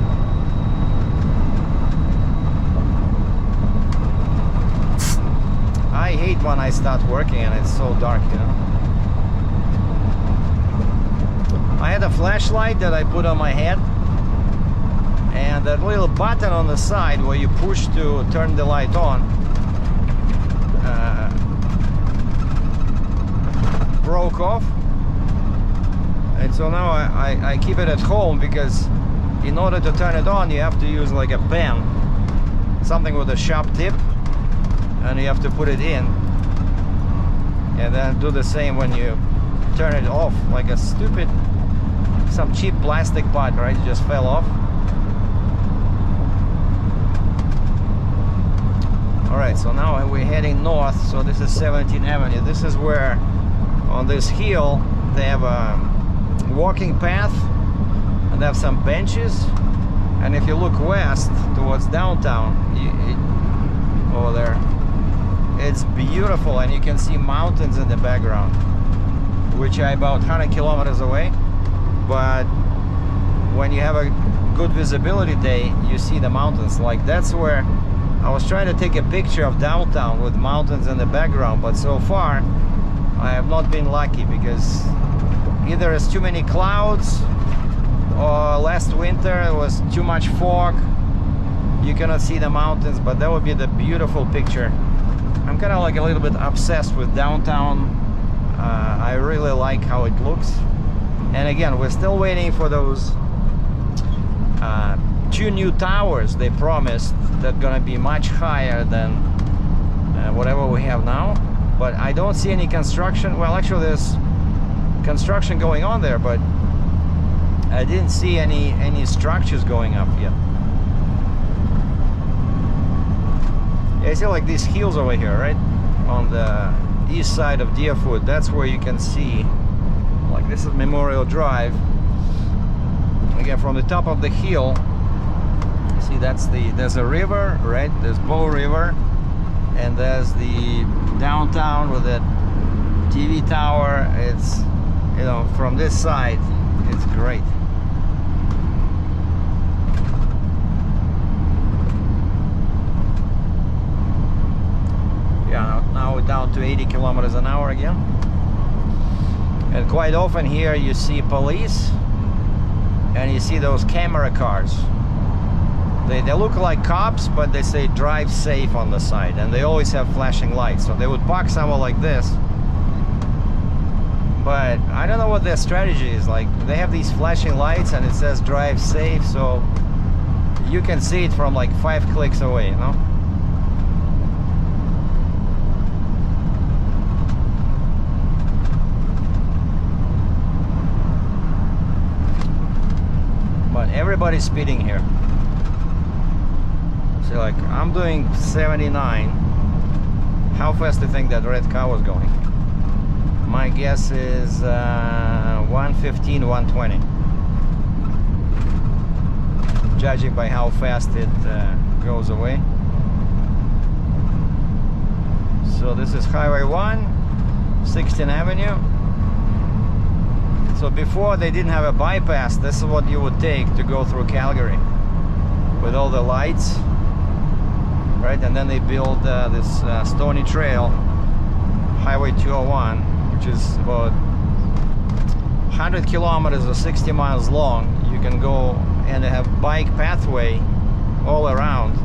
I hate when I start working and it's so dark, you know. I had a flashlight that I put on my head, and that little button on the side where you push to turn the light on broke off, and so now I keep it at home, because in order to turn it on you have to use like a pen, something with a sharp tip, and you have to put it in and then do the same when you turn it off, like a stupid, some cheap plastic pot, right? It just fell off. Alright, so now we're heading north. So this is 17th Avenue. This is where on this hill they have a walking path and they have some benches, and if you look west towards downtown, over there, it's beautiful, and you can see mountains in the background, which are about 100 kilometers away. But when you have a good visibility day, you see the mountains. Like, that's where I was trying to take a picture of downtown with mountains in the background, but so far I have not been lucky, because either it's too many clouds, or last winter it was too much fog, you cannot see the mountains. But that would be the beautiful picture. I'm kind of like a little bit obsessed with downtown. I really like how it looks. And again, we're still waiting for those 2 new towers they promised that are gonna be much higher than whatever we have now. But I don't see any construction. Well, actually there's construction going on there, but I didn't see any structures going up yet. Yeah, I see like these hills over here, right? On the east side of Deerfoot, that's where you can see, like, this is Memorial Drive. Again, from the top of the hill, see, there's a river, right? There's Bow River, and there's the downtown with the TV tower. It's, you know, from this side, it's great. Yeah, now we're down to 80 kilometers an hour again. And quite often here you see police, and you see those camera cars. They look like cops, but they say drive safe on the side, and they always have flashing lights. So they would park somewhere like this, but I don't know what their strategy is. Like, they have these flashing lights and it says drive safe, so you can see it from like 5 clicks away, you know. But everybody's speeding here. See, like, I'm doing 79. How fast do you think that red car was going? My guess is 115, 120. Judging by how fast it goes away. So this is Highway 1, 16th Avenue. So before they didn't have a bypass, this is what you would take to go through Calgary, with all the lights, right? And then they built this Stony Trail, Highway 201, which is about 100 kilometers or 60 miles long. You can go, and they have bike pathway all around.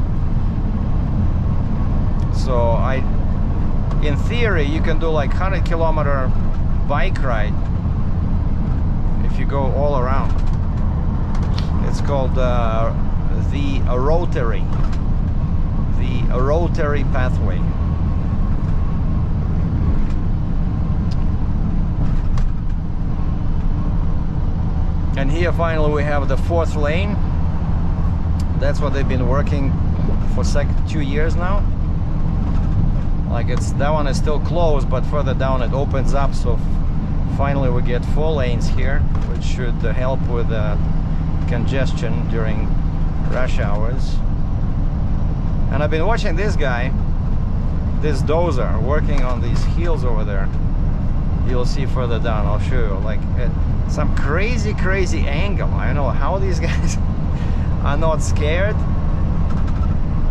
So in theory, you can do like 100-kilometer bike ride if you go all around. It's called the rotary pathway. And here finally we have the 4th lane. That's what they've been working for 2 years now. Like, that one is still closed, but further down it opens up, so Finally we get 4 lanes here, which should help with congestion during rush hours. And I've been watching this guy, this dozer, working on these hills over there. You'll see further down, I'll show you, like at some crazy angle. I don't know how these guys are not scared.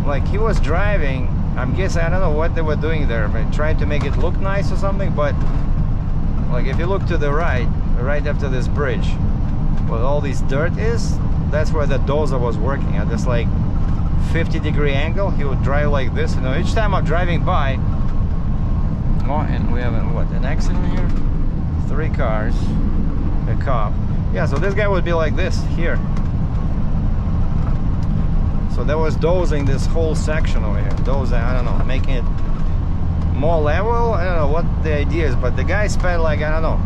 Like he was driving, I'm guessing, I don't know what they were doing there, but trying to make it look nice or something, but like if you look to the right after this bridge, where all this dirt is, that's where the dozer was working at this like 50-degree angle. He would drive like this, you know, each time I'm driving by. Oh, and we have an accident here? 3 cars, a cop. Yeah, so this guy would be like this here. So that was dozing this whole section over here. Dozing, I don't know, making it more level. I don't know what the idea is, but the guy spent like, I don't know,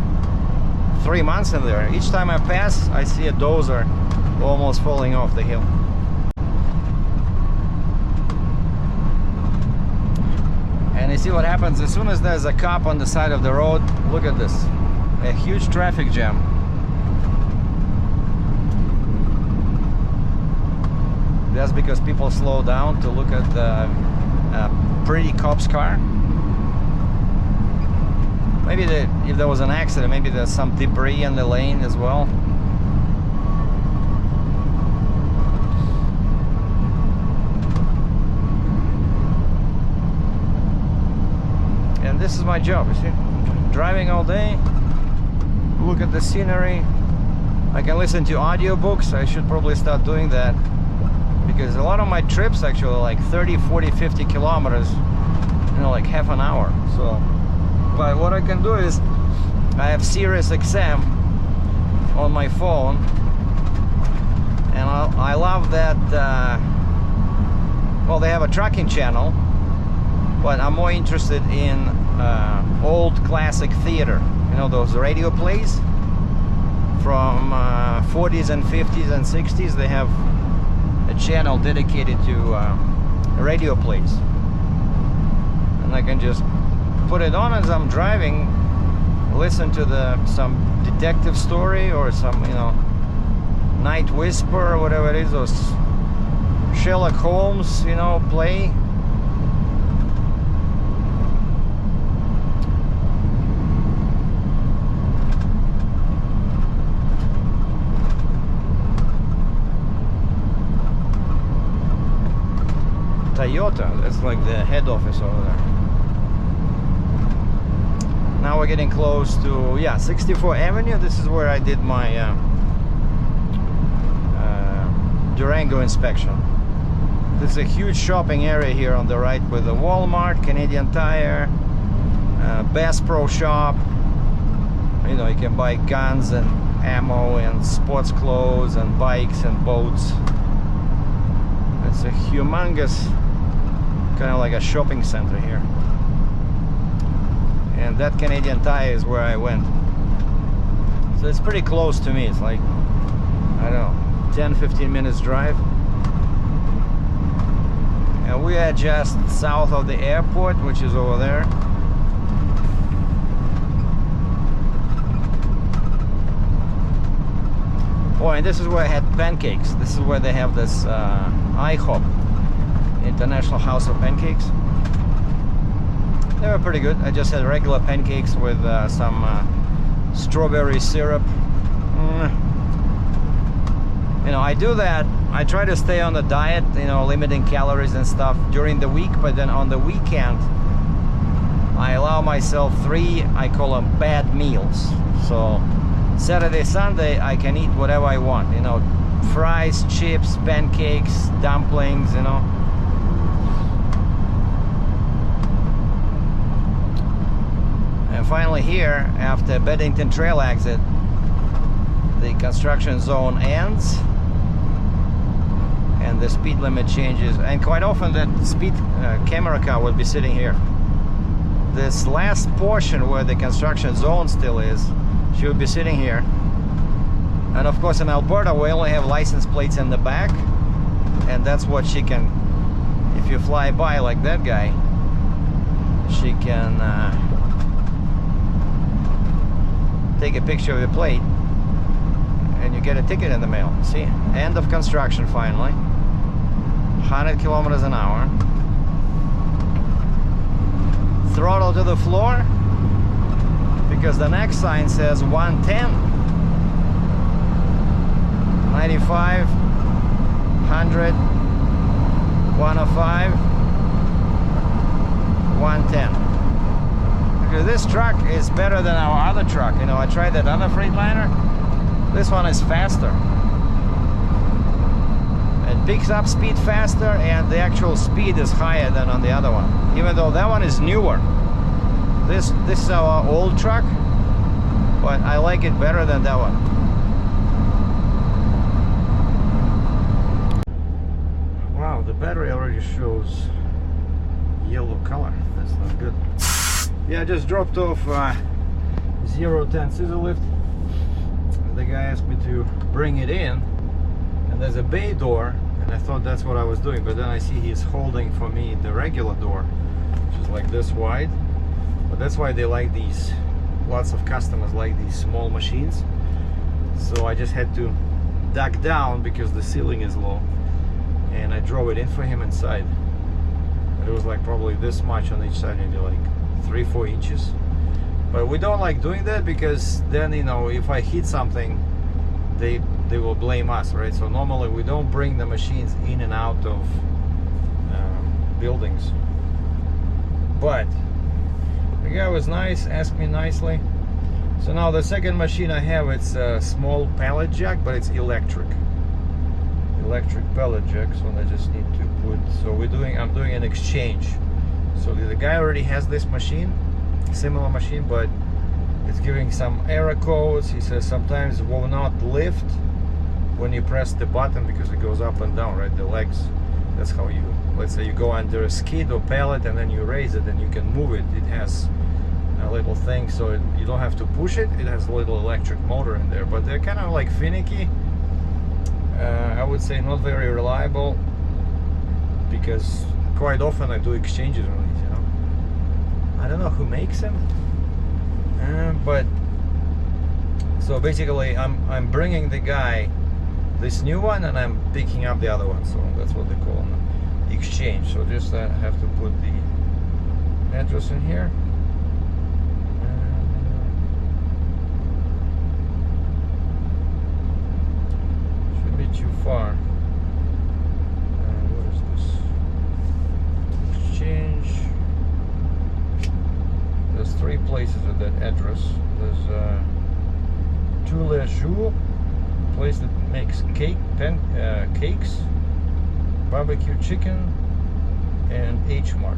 3 months in there. Each time I pass, I see a dozer almost falling off the hill. And you see what happens as soon as there's a cop on the side of the road. Look at this, a huge traffic jam. That's because people slow down to look at the pretty cop's car. Maybe if there was an accident, maybe there's some debris in the lane as well. And this is my job, you see, driving all day, look at the scenery. I can listen to audiobooks. I should probably start doing that, because a lot of my trips actually are like 30, 40, 50 kilometers, you know, like half an hour. So, but what I can do is I have Sirius XM on my phone, and I love that. Well, they have a trucking channel, but I'm more interested in old classic theater. You know, those radio plays from 40s and 50s and 60s. They have a channel dedicated to radio plays, and I can just put it on as I'm driving, listen to some detective story or some, you know, Night Whisper or whatever it is, those Sherlock Holmes, you know, play. Toyota, that's like the head office over there. Now we're getting close to, yeah, 64th Avenue. This is where I did my Durango inspection. This is a huge shopping area here on the right with the Walmart, Canadian Tire, Bass Pro Shop. You know, you can buy guns and ammo and sports clothes and bikes and boats. It's a humongous, kind of like a shopping center here. And that Canadian Tire is where I went. So it's pretty close to me. It's like, I don't know, 10-15 minutes drive. And we are just south of the airport, which is over there. Oh, and this is where I had pancakes. This is where they have this IHOP, International House of Pancakes. They were pretty good. I just had regular pancakes with some strawberry syrup. You know, I do that. I try to stay on the diet, you know, limiting calories and stuff during the week, but then on the weekend I allow myself 3, I call them bad meals. So Saturday, Sunday, I can eat whatever I want, you know, fries, chips, pancakes, dumplings, you know. And finally here, after Beddington Trail exit, the construction zone ends and the speed limit changes, and quite often that speed camera car will be sitting here. This last portion where the construction zone still is, she will be sitting here. And of course in Alberta we only have license plates in the back, and that's what she can, if you fly by like that guy, she can take a picture of the plate, and you get a ticket in the mail. See, end of construction finally. 100 kilometers an hour. Throttle to the floor, because the next sign says 110. 95, 100, 105, 110. Because this truck is better than our other truck. You know, I tried that other Freightliner. This one is faster. It picks up speed faster, and the actual speed is higher than on the other one. Even though that one is newer. This is our old truck, but I like it better than that one. Wow, the battery already shows yellow color. That's not good. Yeah, I just dropped off 010 scissor lift. The guy asked me to bring it in, and there's a bay door, and I thought that's what I was doing, but then I see he's holding for me the regular door, which is like this wide. But that's why they like these, lots of customers like these small machines. So I just had to duck down because the ceiling is low, and I drove it in for him inside. It was like probably this much on each side, maybe like 3-4 inches. But we don't like doing that, because then, you know, if I hit something, they will blame us, right? So normally we don't bring the machines in and out of buildings. But the guy was nice, asked me nicely. So now the second machine I have, it's a small pallet jack, but it's electric pallet jack. So I just need to put, so I'm doing an exchange. So the guy already has this machine, similar machine, but it's giving some error codes. He says sometimes it will not lift when you press the button, because it goes up and down, right? The legs, that's how you, let's say you go under a skid or pallet and then you raise it and you can move it. It has a little thing, so you don't have to push it. It has a little electric motor in there, but they're kind of like finicky. I would say not very reliable, because quite often I do exchanges on these, you know. I don't know who makes them, but so basically I'm bringing the guy this new one, and I'm picking up the other one. So that's what they call an exchange. So just have to put the address in here. Should be too far. What is this? Exchange. There's 3 places at that address. There's Tous les Jours, place that makes cakes, barbecue chicken, and H Mart.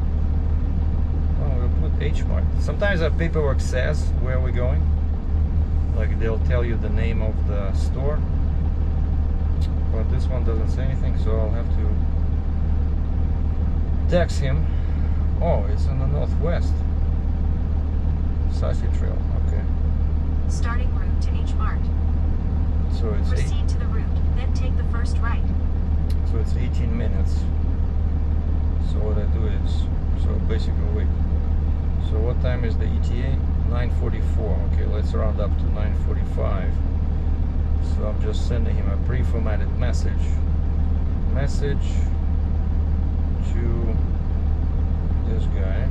Oh, we'll put H Mart. Sometimes our paperwork says where we're going, like they'll tell you the name of the store, but this one doesn't say anything, so I'll have to text him. Oh, it's in the northwest. Sassy Trail, okay. Starting route to H Mart. So it's Proceed to the route, then take the first right. So it's 18 minutes. So what I do is, so basically wait. So what time is the ETA? 9:44. Okay, let's round up to 9:45. So I'm just sending him a pre-formatted message. Message to this guy.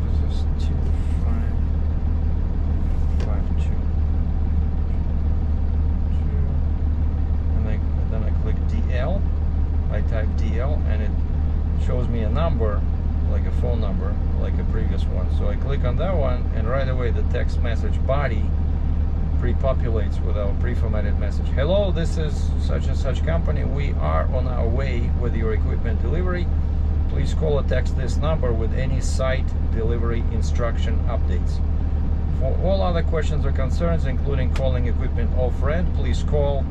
This is 2552. And then I click DL. I type DL and it shows me a number, like a phone number, like a previous one. So I click on that one, and right away the text message body pre-populates with our pre-formatted message. Hello, this is such and such company. We are on our way with your equipment delivery. Please call or text this number with any site delivery instruction updates. For all other questions or concerns, including calling equipment off-rent, please call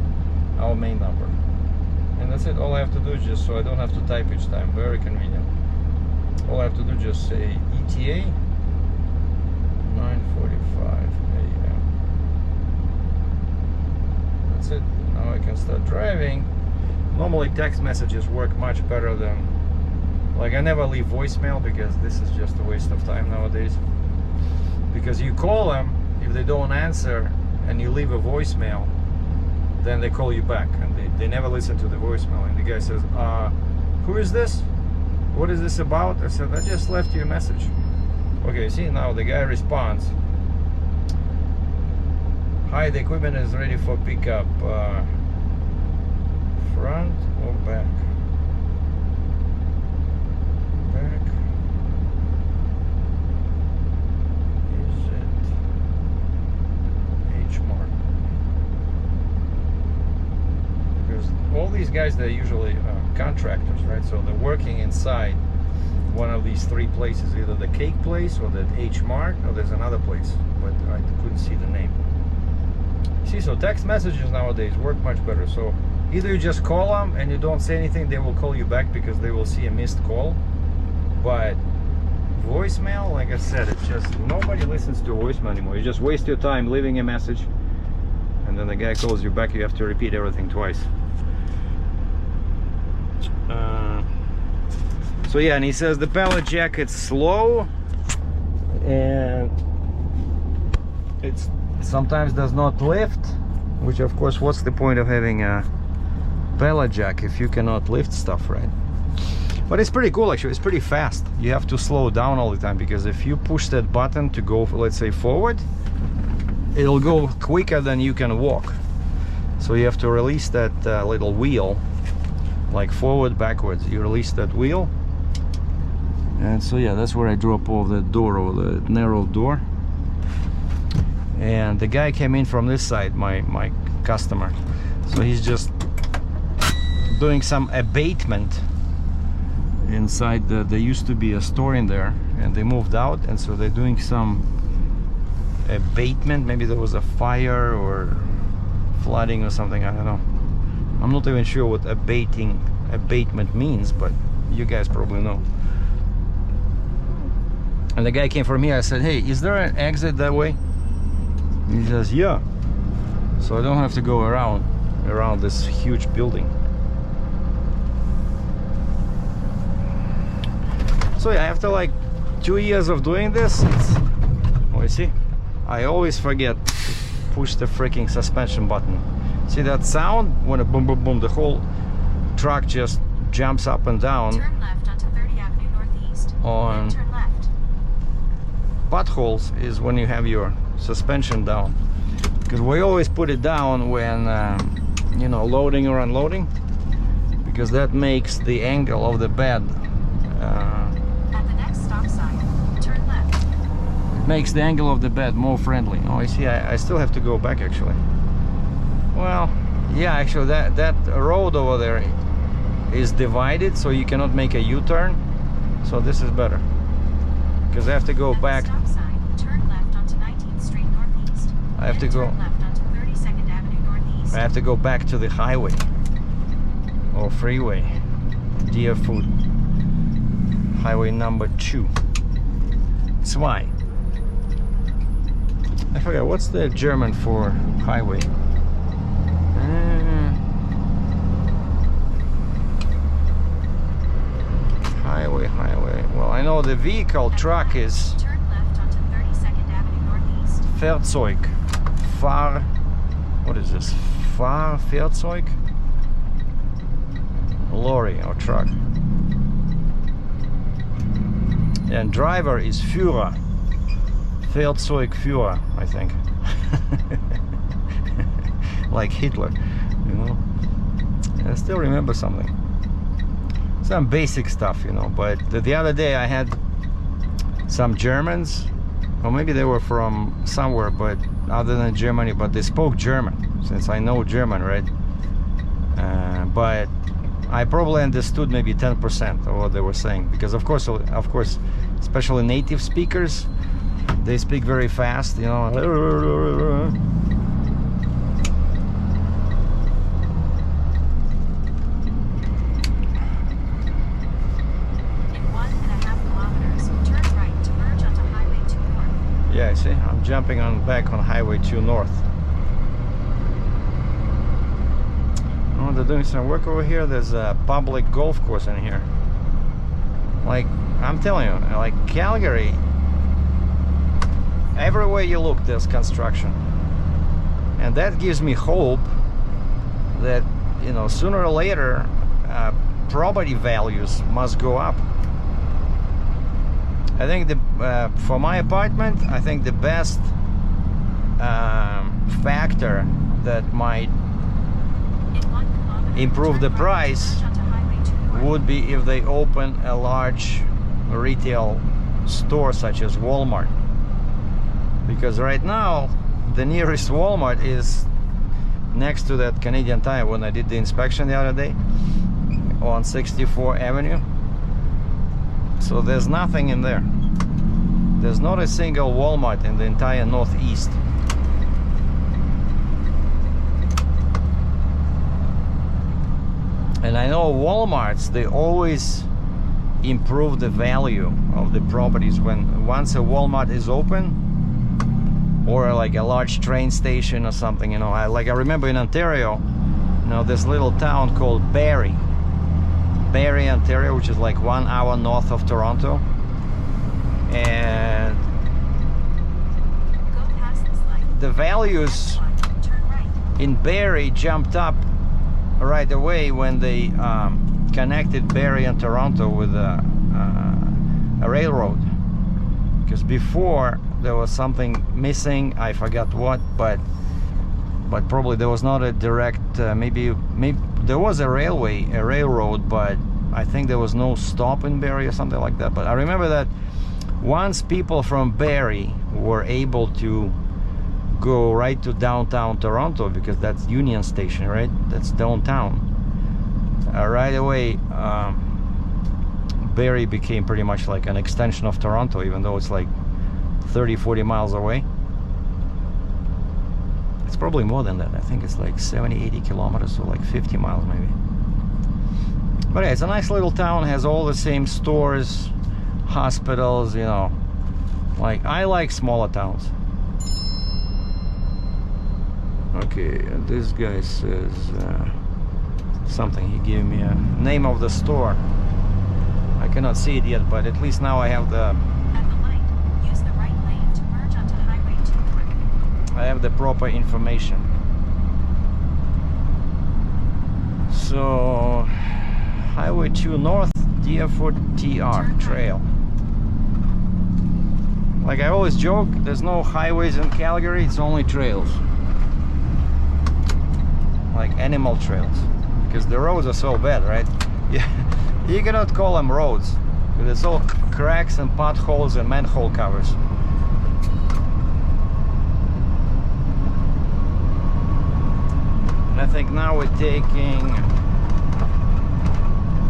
our main number. And that's it. All I have to do is just, so I don't have to type each time. Very convenient. All I have to do is just say ETA 9:45 a.m. That's it. Now I can start driving. Normally text messages work much better than Like, I never leave voicemail because this is just a waste of time nowadays. Because you call them, if they don't answer and you leave a voicemail, then they call you back and they never listen to the voicemail. And the guy says, who is this? What is this about? I said, I just left you a message. Okay, see, now the guy responds. Hi, the equipment is ready for pickup. Front or back? Back. Is it H mark? Because all these guys, they're usually contractors, right? So they're working inside one of these three places, either the cake place or the H mark, or there's another place, but I couldn't see the name. See, so text messages nowadays work much better. So either you just call them and you don't say anything, they will call you back because they will see a missed call. But voicemail, like I said, it's just nobody listens to voicemail anymore. You just waste your time leaving a message and then the guy calls you back. You have to repeat everything twice. So yeah, and he says the pallet jack, it's slow and it's sometimes does not lift, which of course, what's the point of having a pallet jack if you cannot lift stuff, right? But it's pretty cool actually. It's pretty fast. You have to slow down all the time because if you push that button to go, let's say, forward, it'll go quicker than you can walk. So you have to release that little wheel, like forward, backwards. You release that wheel, and so yeah, that's where I drop off the door, or the narrow door. And the guy came in from this side, my customer, so he's just doing some abatement inside there used to be a store in there and they moved out, and so they're doing some abatement. Maybe there was a fire or flooding or something, I don't know. I'm not even sure what abatement means, but you guys probably know. And the guy came from here. I said, hey, is there an exit that way? He says, yeah. So I don't have to go around this huge building. So yeah, after like 2 years of doing this, oh, you see, I always forget to push the freaking suspension button. See that sound? When a boom, boom, boom, the whole truck just jumps up and down. Turn left onto 30 Avenue Northeast. On Then turn left. potholes is when you have your suspension down, because we always put it down when you know, loading or unloading, because that makes the angle of the bed At the next stop sign, turn left. it makes the angle of the bed more friendly. Oh, I see. I still have to go back actually. Well, yeah, actually that road over there is divided, so you cannot make a U-turn. So this is better, because I have to go At back. the stop sign, turn left onto 19th Street Northeast. I have to go. Turn left onto 32nd Avenue Northeast. I have to go back to the highway or freeway. Deer Food. Highway number 2. 2. I forgot what's the German for highway. Highway. Well, I know the vehicle truck is Turn left onto 32nd Avenue Northeast. Fahrzeug. What is this? Fahrzeug? Lorry or truck. And driver is Führer. Fahrzeugführer, I think. Like Hitler, you know. I still remember something. Some basic stuff, you know. But the other day I had some Germans, or maybe they were from somewhere, but other than Germany, but they spoke German, since I know German, right? But I probably understood maybe 10% of what they were saying, because of course, especially native speakers, they speak very fast, you know. In 1.5 kilometers, turn right to merge onto Highway 2 North. Yeah, see, I'm jumping back on Highway 2 North. Oh, they're doing some work over here. There's a public golf course in here. Like, I'm telling you, like Calgary, everywhere you look there's construction, and that gives me hope that, you know, sooner or later property values must go up. I think for my apartment, I think the best factor that might improve the price would be if they open a large retail store such as Walmart, because right now the nearest Walmart is next to that Canadian Tire when I did the inspection the other day on 64th Avenue. So there's nothing in there. There's not a single Walmart in the entire Northeast. And I know Walmarts, they always improve the value of the properties once a Walmart is open, or like a large train station or something, you know. I remember in Ontario, you know, this little town called Barrie, Ontario, which is like 1 hour north of Toronto, and the values in Barrie jumped up right away when they connected Barrie and Toronto with a railroad, because before there was something missing, I forgot what, but probably there was not a direct maybe there was a railroad, but I think there was no stop in Barrie or something like that. But I remember that once people from Barrie were able to go right to downtown Toronto, because that's Union Station, right? That's downtown. Right away, Barrie became pretty much like an extension of Toronto, even though it's like 30-40 miles away. It's probably more than that. I think it's like 70-80 kilometers, or like 50 miles maybe. But yeah, it's a nice little town, has all the same stores, hospitals, you know. Like, I like smaller towns. Okay, and this guy says something. He gave me a name of the store. I cannot see it yet, but at least now I have the proper information. So, Highway 2 North, Deerfoot TR Trail. Like I always joke, there's no highways in Calgary, it's only trails. Like animal trails, because the roads are so bad, right? You cannot call them roads, because it's all cracks and potholes and manhole covers. And I think now we're taking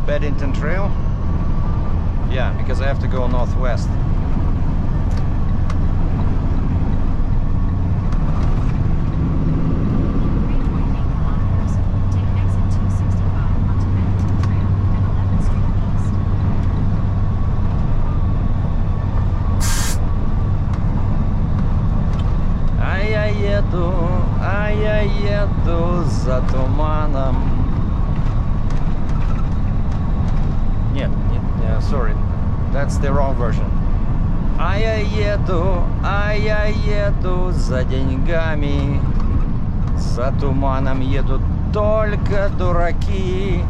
Beddington Trail. Yeah, because I have to go northwest. А я еду за туманом. Нет, sorry, that's the wrong version. А я еду за деньгами, за туманом едут только дураки.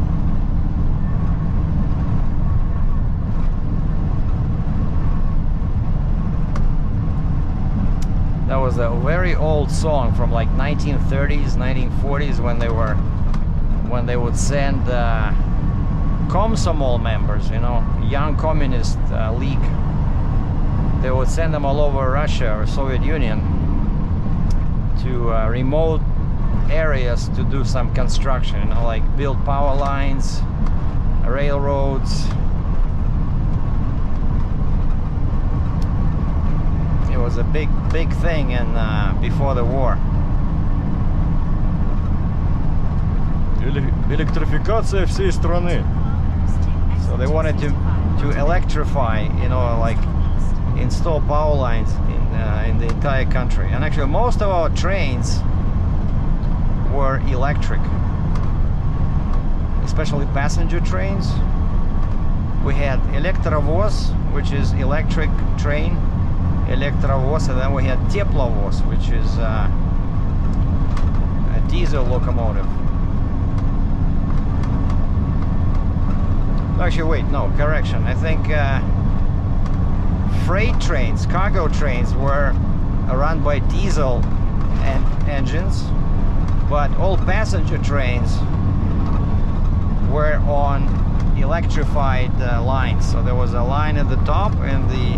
That was a very old song from like 1930s, 1940s, when they would send Komsomol members, you know, Young Communist League. They would send them all over Russia or Soviet Union to remote areas to do some construction, you know, like build power lines, railroads. It was a big thing in before the war. Электрификация всей страны. So they wanted to electrify, you know, like install power lines in the entire country. And actually most of our trains were electric, especially passenger trains. We had Elektrovоз, which is electric train, Elektrovоз, and then we had Teplovoz, which is a diesel locomotive. Actually, wait, no, correction. I think freight trains, cargo trains were run by diesel engines, but all passenger trains were on electrified lines. So there was a line at the top, and the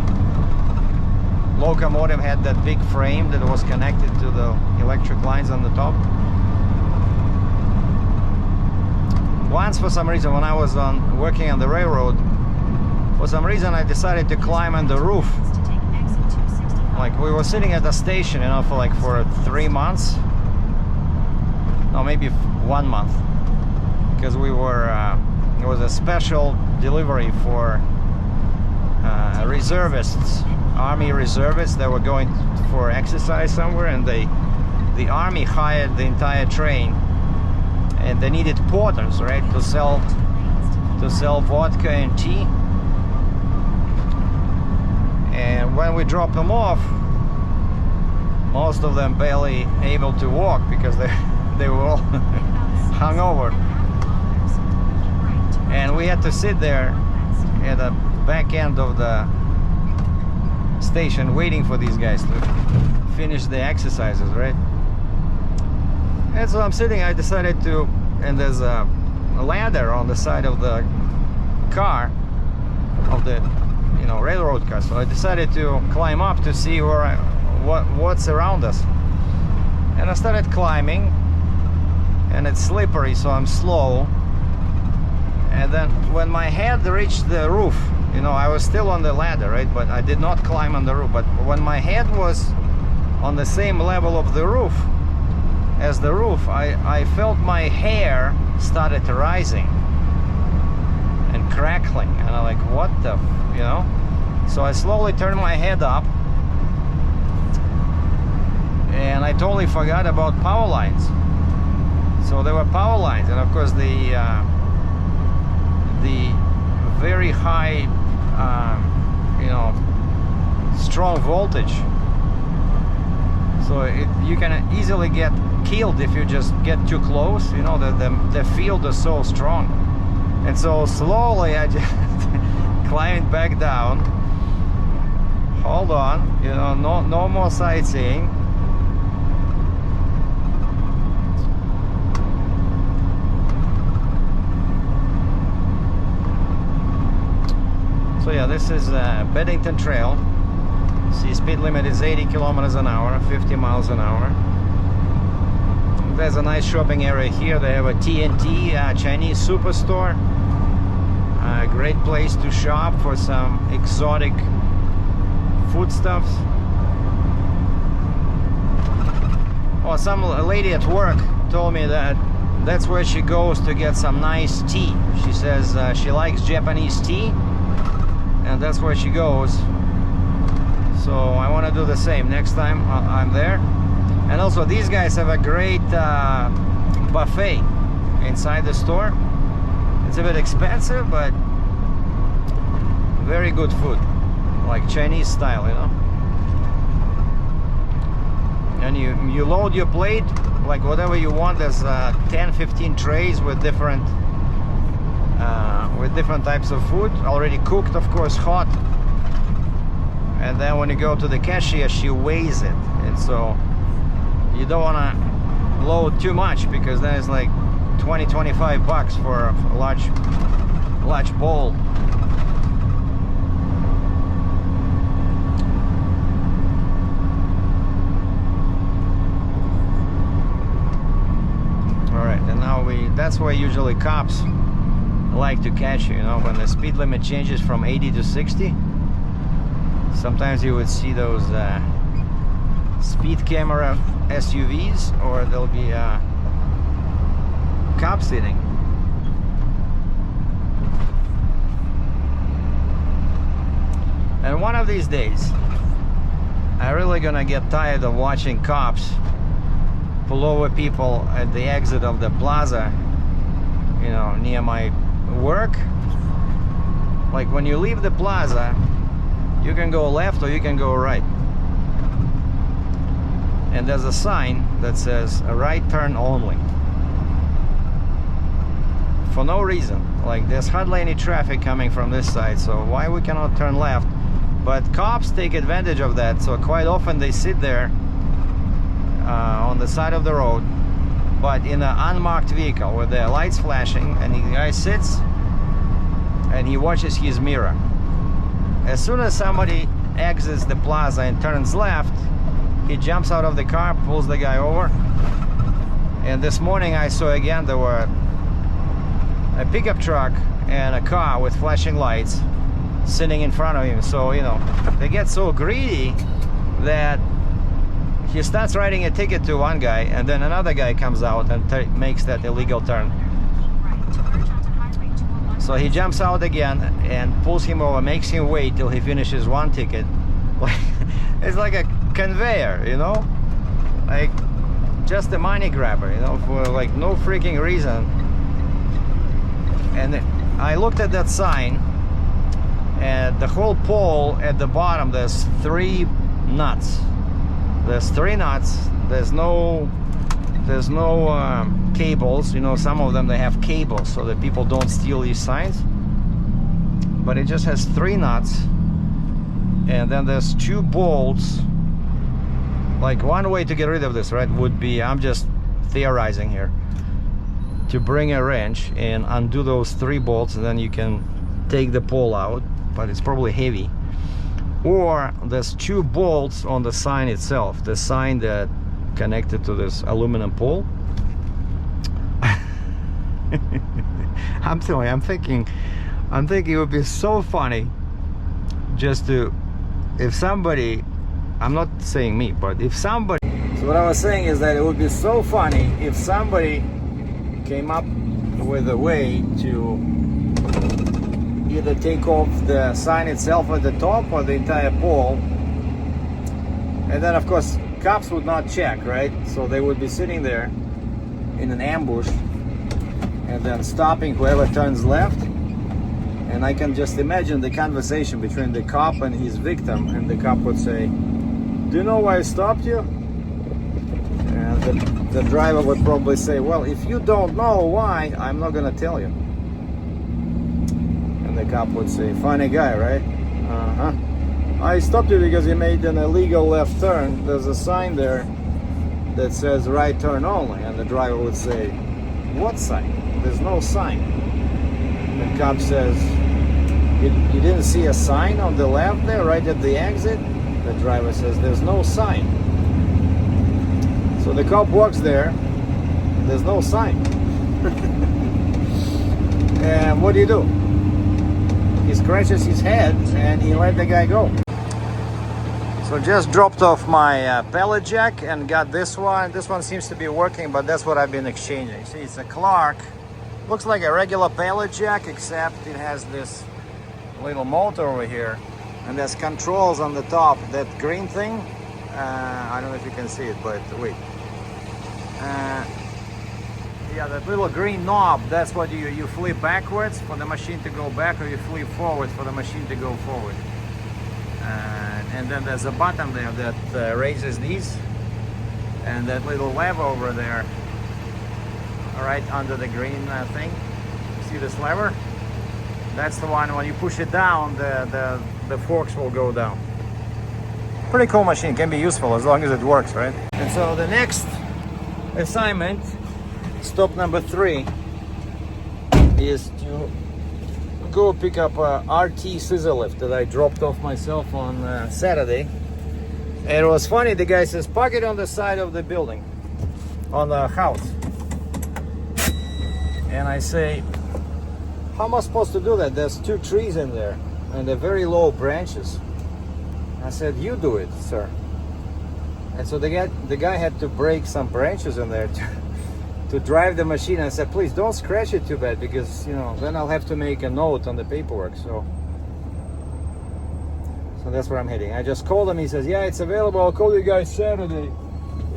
locomotive had that big frame that was connected to the electric lines on the top. Once, for some reason, when I was working on the railroad, for some reason I decided to climb on the roof. Like, we were sitting at the station, you know, for 3 months. No, maybe 1 month. Because we were, it was a special delivery for reservists, army reservists that were going for exercise somewhere, and the army hired the entire train. And they needed porters, right, to sell vodka and tea. And when we dropped them off, most of them barely able to walk because they were all hungover. And we had to sit there at the back end of the station waiting for these guys to finish the exercises, right? And so I'm sitting, I decided to, and there's a ladder on the side of the car, of the, you know, railroad car. So I decided to climb up to see what's around us. And I started climbing, and it's slippery, so I'm slow. And then when my head reached the roof, you know, I was still on the ladder, right? But I did not climb on the roof. But when my head was on the same level of the roof as the roof, I felt my hair started rising and crackling, and I'm like, what the, you know? So I slowly turned my head up, and I totally forgot about power lines. So there were power lines, and of course the very high, you know, strong voltage. So you can easily get killed if you just get too close. You know, the field is so strong. And so slowly I just climbed back down. Hold on, you know, no more sightseeing. So yeah, this is Beddington Trail. See, speed limit is 80 kilometers an hour, 50 miles an hour. There's a nice shopping area here. They have a TNT Chinese superstore. A great place to shop for some exotic foodstuffs. Oh, some lady at work told me that that's where she goes to get some nice tea. She says she likes Japanese tea, and that's where she goes. So I want to do the same next time I'm there. And also, these guys have a great buffet inside the store. It's a bit expensive, but very good food, like Chinese style, you know. And you load your plate like whatever you want. There's 10-15 trays with different types of food, already cooked, of course, hot. And then when you go to the cashier, she weighs it, and so you don't want to load too much, because then it's like 20-25 bucks for a large bowl. All right, and now that's where usually cops like to catch you, you know, when the speed limit changes from 80 to 60. Sometimes you would see those speed camera SUVs, or there'll be cops sitting. And one of these days, I'm really gonna get tired of watching cops pull over people at the exit of the plaza, you know, near my work. Like when you leave the plaza, you can go left or you can go right. And there's a sign that says a right turn only. For no reason. Like there's hardly any traffic coming from this side, so why we cannot turn left? But cops take advantage of that, so quite often they sit there on the side of the road, but in an unmarked vehicle with the lights flashing, and the guy sits and he watches his mirror. As soon as somebody exits the plaza and turns left, he jumps out of the car, pulls the guy over. And this morning I saw again there were a pickup truck and a car with flashing lights sitting in front of him. So, you know, they get so greedy that he starts writing a ticket to one guy, and then another guy comes out and makes that illegal turn. So he jumps out again and pulls him over, makes him wait till he finishes one ticket. It's like a conveyor, you know, like just a money grabber, you know, for like no freaking reason. And I looked at that sign, and the whole pole at the bottom, there's 3 nuts. There's 3 nuts. There's no cables. You know, some of them they have cables so that people don't steal these signs. But it just has 3 nuts, and then there's 2 bolts. Like one way to get rid of this, right, would be, I'm just theorizing here, to bring a wrench and undo those 3 bolts, and then you can take the pole out, but it's probably heavy. Or there's 2 bolts on the sign itself, the sign that connected to this aluminum pole. I'm telling you, I'm thinking it would be so funny just to, if somebody, I'm not saying me, but if somebody, so what I was saying is that it would be so funny if somebody came up with a way to either take off the sign itself at the top or the entire pole, and then of course cops would not check, right? So they would be sitting there in an ambush and then stopping whoever turns left. And I can just imagine the conversation between the cop and his victim, and the cop would say, "Do you know why I stopped you?" And the driver would probably say, "Well, if you don't know why, I'm not gonna tell you." And the cop would say, "Funny guy, right? Uh-huh. I stopped you because you made an illegal left turn. There's a sign there that says right turn only." And the driver would say, "What sign? There's no sign." The cop says, you didn't see a sign on the left there, right at the exit?" The driver says, "There's no sign." So the cop walks there, there's no sign. And what do? He scratches his head and he let the guy go. So just dropped off my pallet jack and got this one. This one seems to be working, but that's what I've been exchanging. See, it's a Clark. Looks like a regular pallet jack, except it has this little motor over here, and there's controls on the top. That green thing, I don't know if you can see it, but wait. Yeah, that little green knob, that's what you flip backwards for the machine to go back, or you flip forward for the machine to go forward. And then there's a button there that raises these, and that little lever over there, right under the green thing. See this lever? That's the one, when you push it down, the forks will go down. Pretty cool machine, can be useful as long as it works, right? And so the next assignment, stop number 3, is to go pick up a RT scissor lift that I dropped off myself on Saturday. And it was funny, the guy says, "Park it on the side of the building, on the house." And I say, "How am I supposed to do that? There's 2 trees in there, and they're very low branches." I said, "You do it, sir." And so the guy had to break some branches in there to drive the machine. I said, "Please don't scratch it too bad, because, you know, then I'll have to make a note on the paperwork." So that's where I'm heading. I just called him. He says, "Yeah, it's available. I'll call you guys Saturday."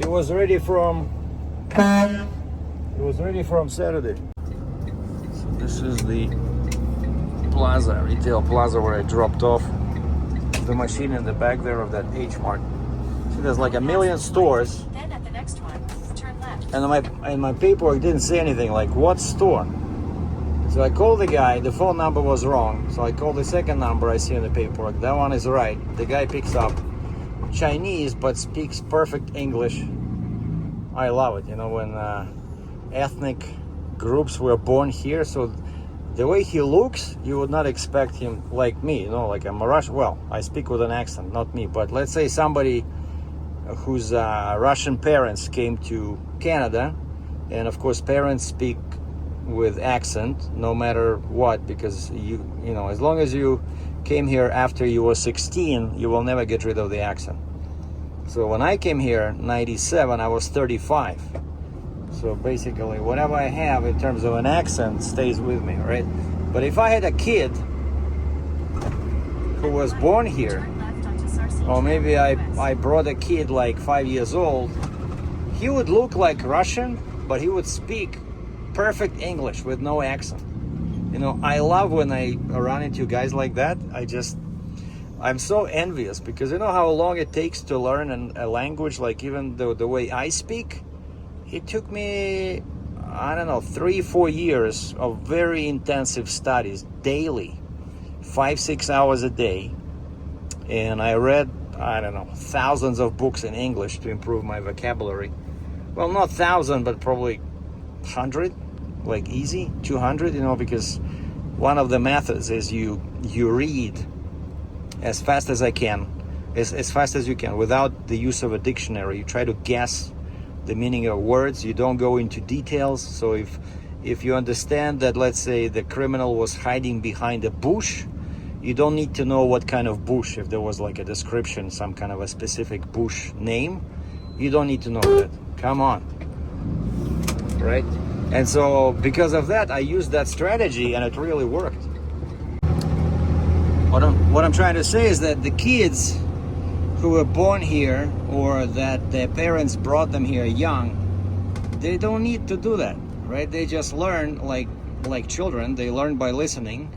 It was ready from Saturday. So this is the plaza, retail plaza, where I dropped off the machine in the back there of that H Mart. See, there's like a million stores, Then at the next one, turn left. and my paperwork didn't say anything like what store. So I called the guy, the phone number was wrong. So I called the second number I see in the paperwork. That one is right. The guy picks up, Chinese, but speaks perfect English. I love it, you know, when ethnic groups were born here. So the way he looks, you would not expect him like me, you know, like I'm a Russian. Well, I speak with an accent, not me, but let's say somebody whose Russian parents came to Canada, and of course parents speak with accent no matter what, because you know, as long as you came here after you were 16, you will never get rid of the accent. So when I came here in 97, I was 35. So basically whatever I have in terms of an accent stays with me, right? But if I had a kid who was born here, Turn left onto Sarcee or maybe Trail West. I brought a kid like 5 years old, he would look like Russian, but he would speak perfect English with no accent. You know, I love when I run into guys like that. I'm so envious, because you know how long it takes to learn a language, like even the way I speak. It took me, I don't know, 3-4 years of very intensive studies daily, 5-6 hours a day. And I read, I don't know, thousands of books in English to improve my vocabulary. Well, not 1,000, but probably 100, like easy, 200, you know, because one of the methods is you read as fast as I can, as fast as you can, without the use of a dictionary. You try to guess the meaning of words. You don't go into details. So if you understand that, let's say, the criminal was hiding behind a bush, you don't need to know what kind of bush. If there was like a description, some kind of a specific bush name, you don't need to know that. Come on, right? And so because of that, I used that strategy, and it really worked. What I'm trying to say is that the kids who were born here, or that their parents brought them here young, they don't need to do that, right? They just learn like children. They learn by listening,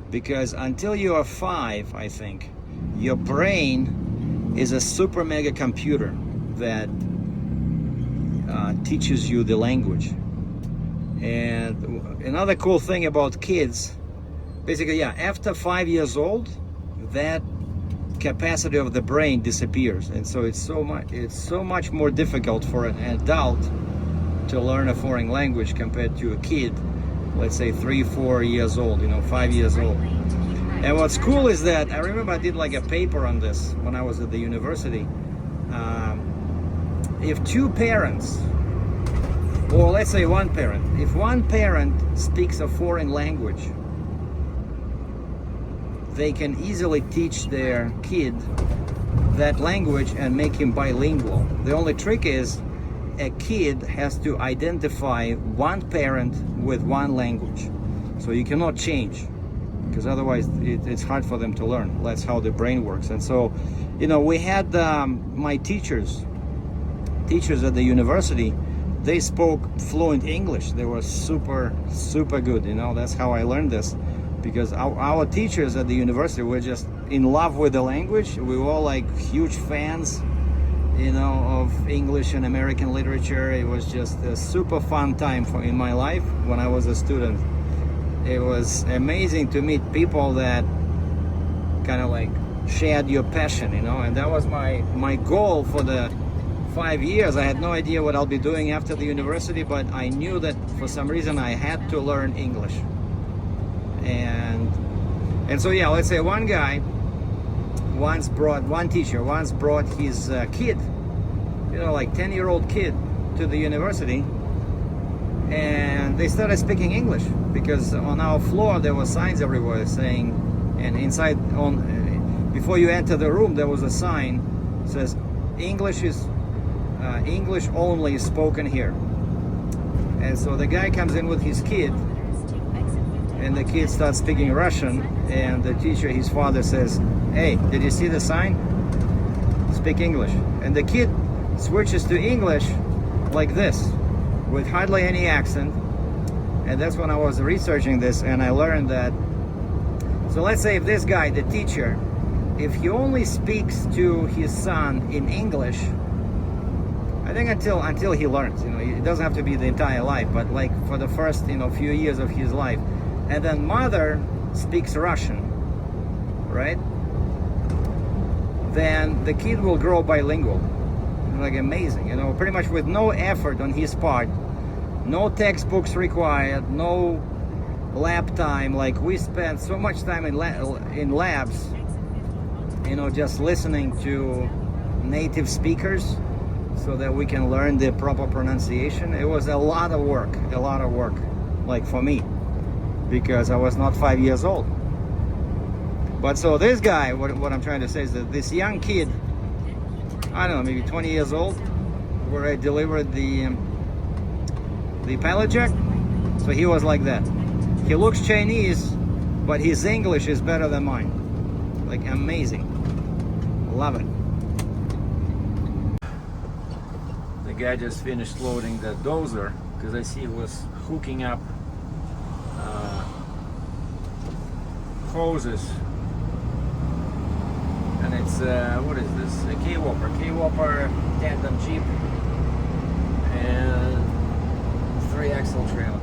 because until you are 5, I think, your brain is a super mega computer that teaches you the language. And another cool thing about kids, basically, yeah, after 5 years old, that capacity of the brain disappears, and so it's so much more difficult for an adult to learn a foreign language compared to a kid, let's say 3-4 years old, you know, 5 years old. And what's cool is that I remember I did like a paper on this when I was at the university. If two parents, or let's say one parent, if one parent speaks a foreign language, they can easily teach their kid that language and make him bilingual. The only trick is a kid has to identify one parent with one language. So you cannot change, because otherwise it's hard for them to learn. That's how the brain works. And so, you know, we had my teachers at the university, they spoke fluent English. They were super good, you know. That's how I learned this, because our teachers at the university were just in love with the language. We were all like huge fans, you know, of English and American literature. It was just a super fun time in my life when I was a student. It was amazing to meet people that kind of like shared your passion, you know. And that was my goal for the 5 years. I had no idea what I'll be doing after the university, but I knew that for some reason I had to learn English. And so, yeah, let's say one teacher once brought his kid, you know, like 10-year-old kid, to the university, and they started speaking English, because on our floor there were signs everywhere saying, and inside before you enter the room there was a sign that says English only is spoken here. And so the guy comes in with his kid, and the kid starts speaking Russian, and the teacher, his father, says, "Hey, did you see the sign? Speak English." And the kid switches to English like this, with hardly any accent. And that's when I was researching this, and I learned that So let's say if this guy, the teacher, if he only speaks to his son in English, I think until he learns, it doesn't have to be the entire life, but like for the first, few years of his life, and then mother speaks Russian, right? Then the kid will grow bilingual, like amazing, pretty much with no effort on his part, no textbooks required, no lab time. Like we spend so much time in labs, just listening to native speakers so that we can learn the proper pronunciation. It was a lot of work, like for me, because I was not 5 years old. But so this guy, what I'm trying to say is that this young kid, I don't know, maybe 20 years old, where I delivered the pallet jack, so he was like that. He looks Chinese, but his English is better than mine. Like amazing. Love it. The guy just finished loading the dozer, because I see he was hooking up hoses. And it's, what is this? A K-Whopper tandem Jeep and 3-axle trailer.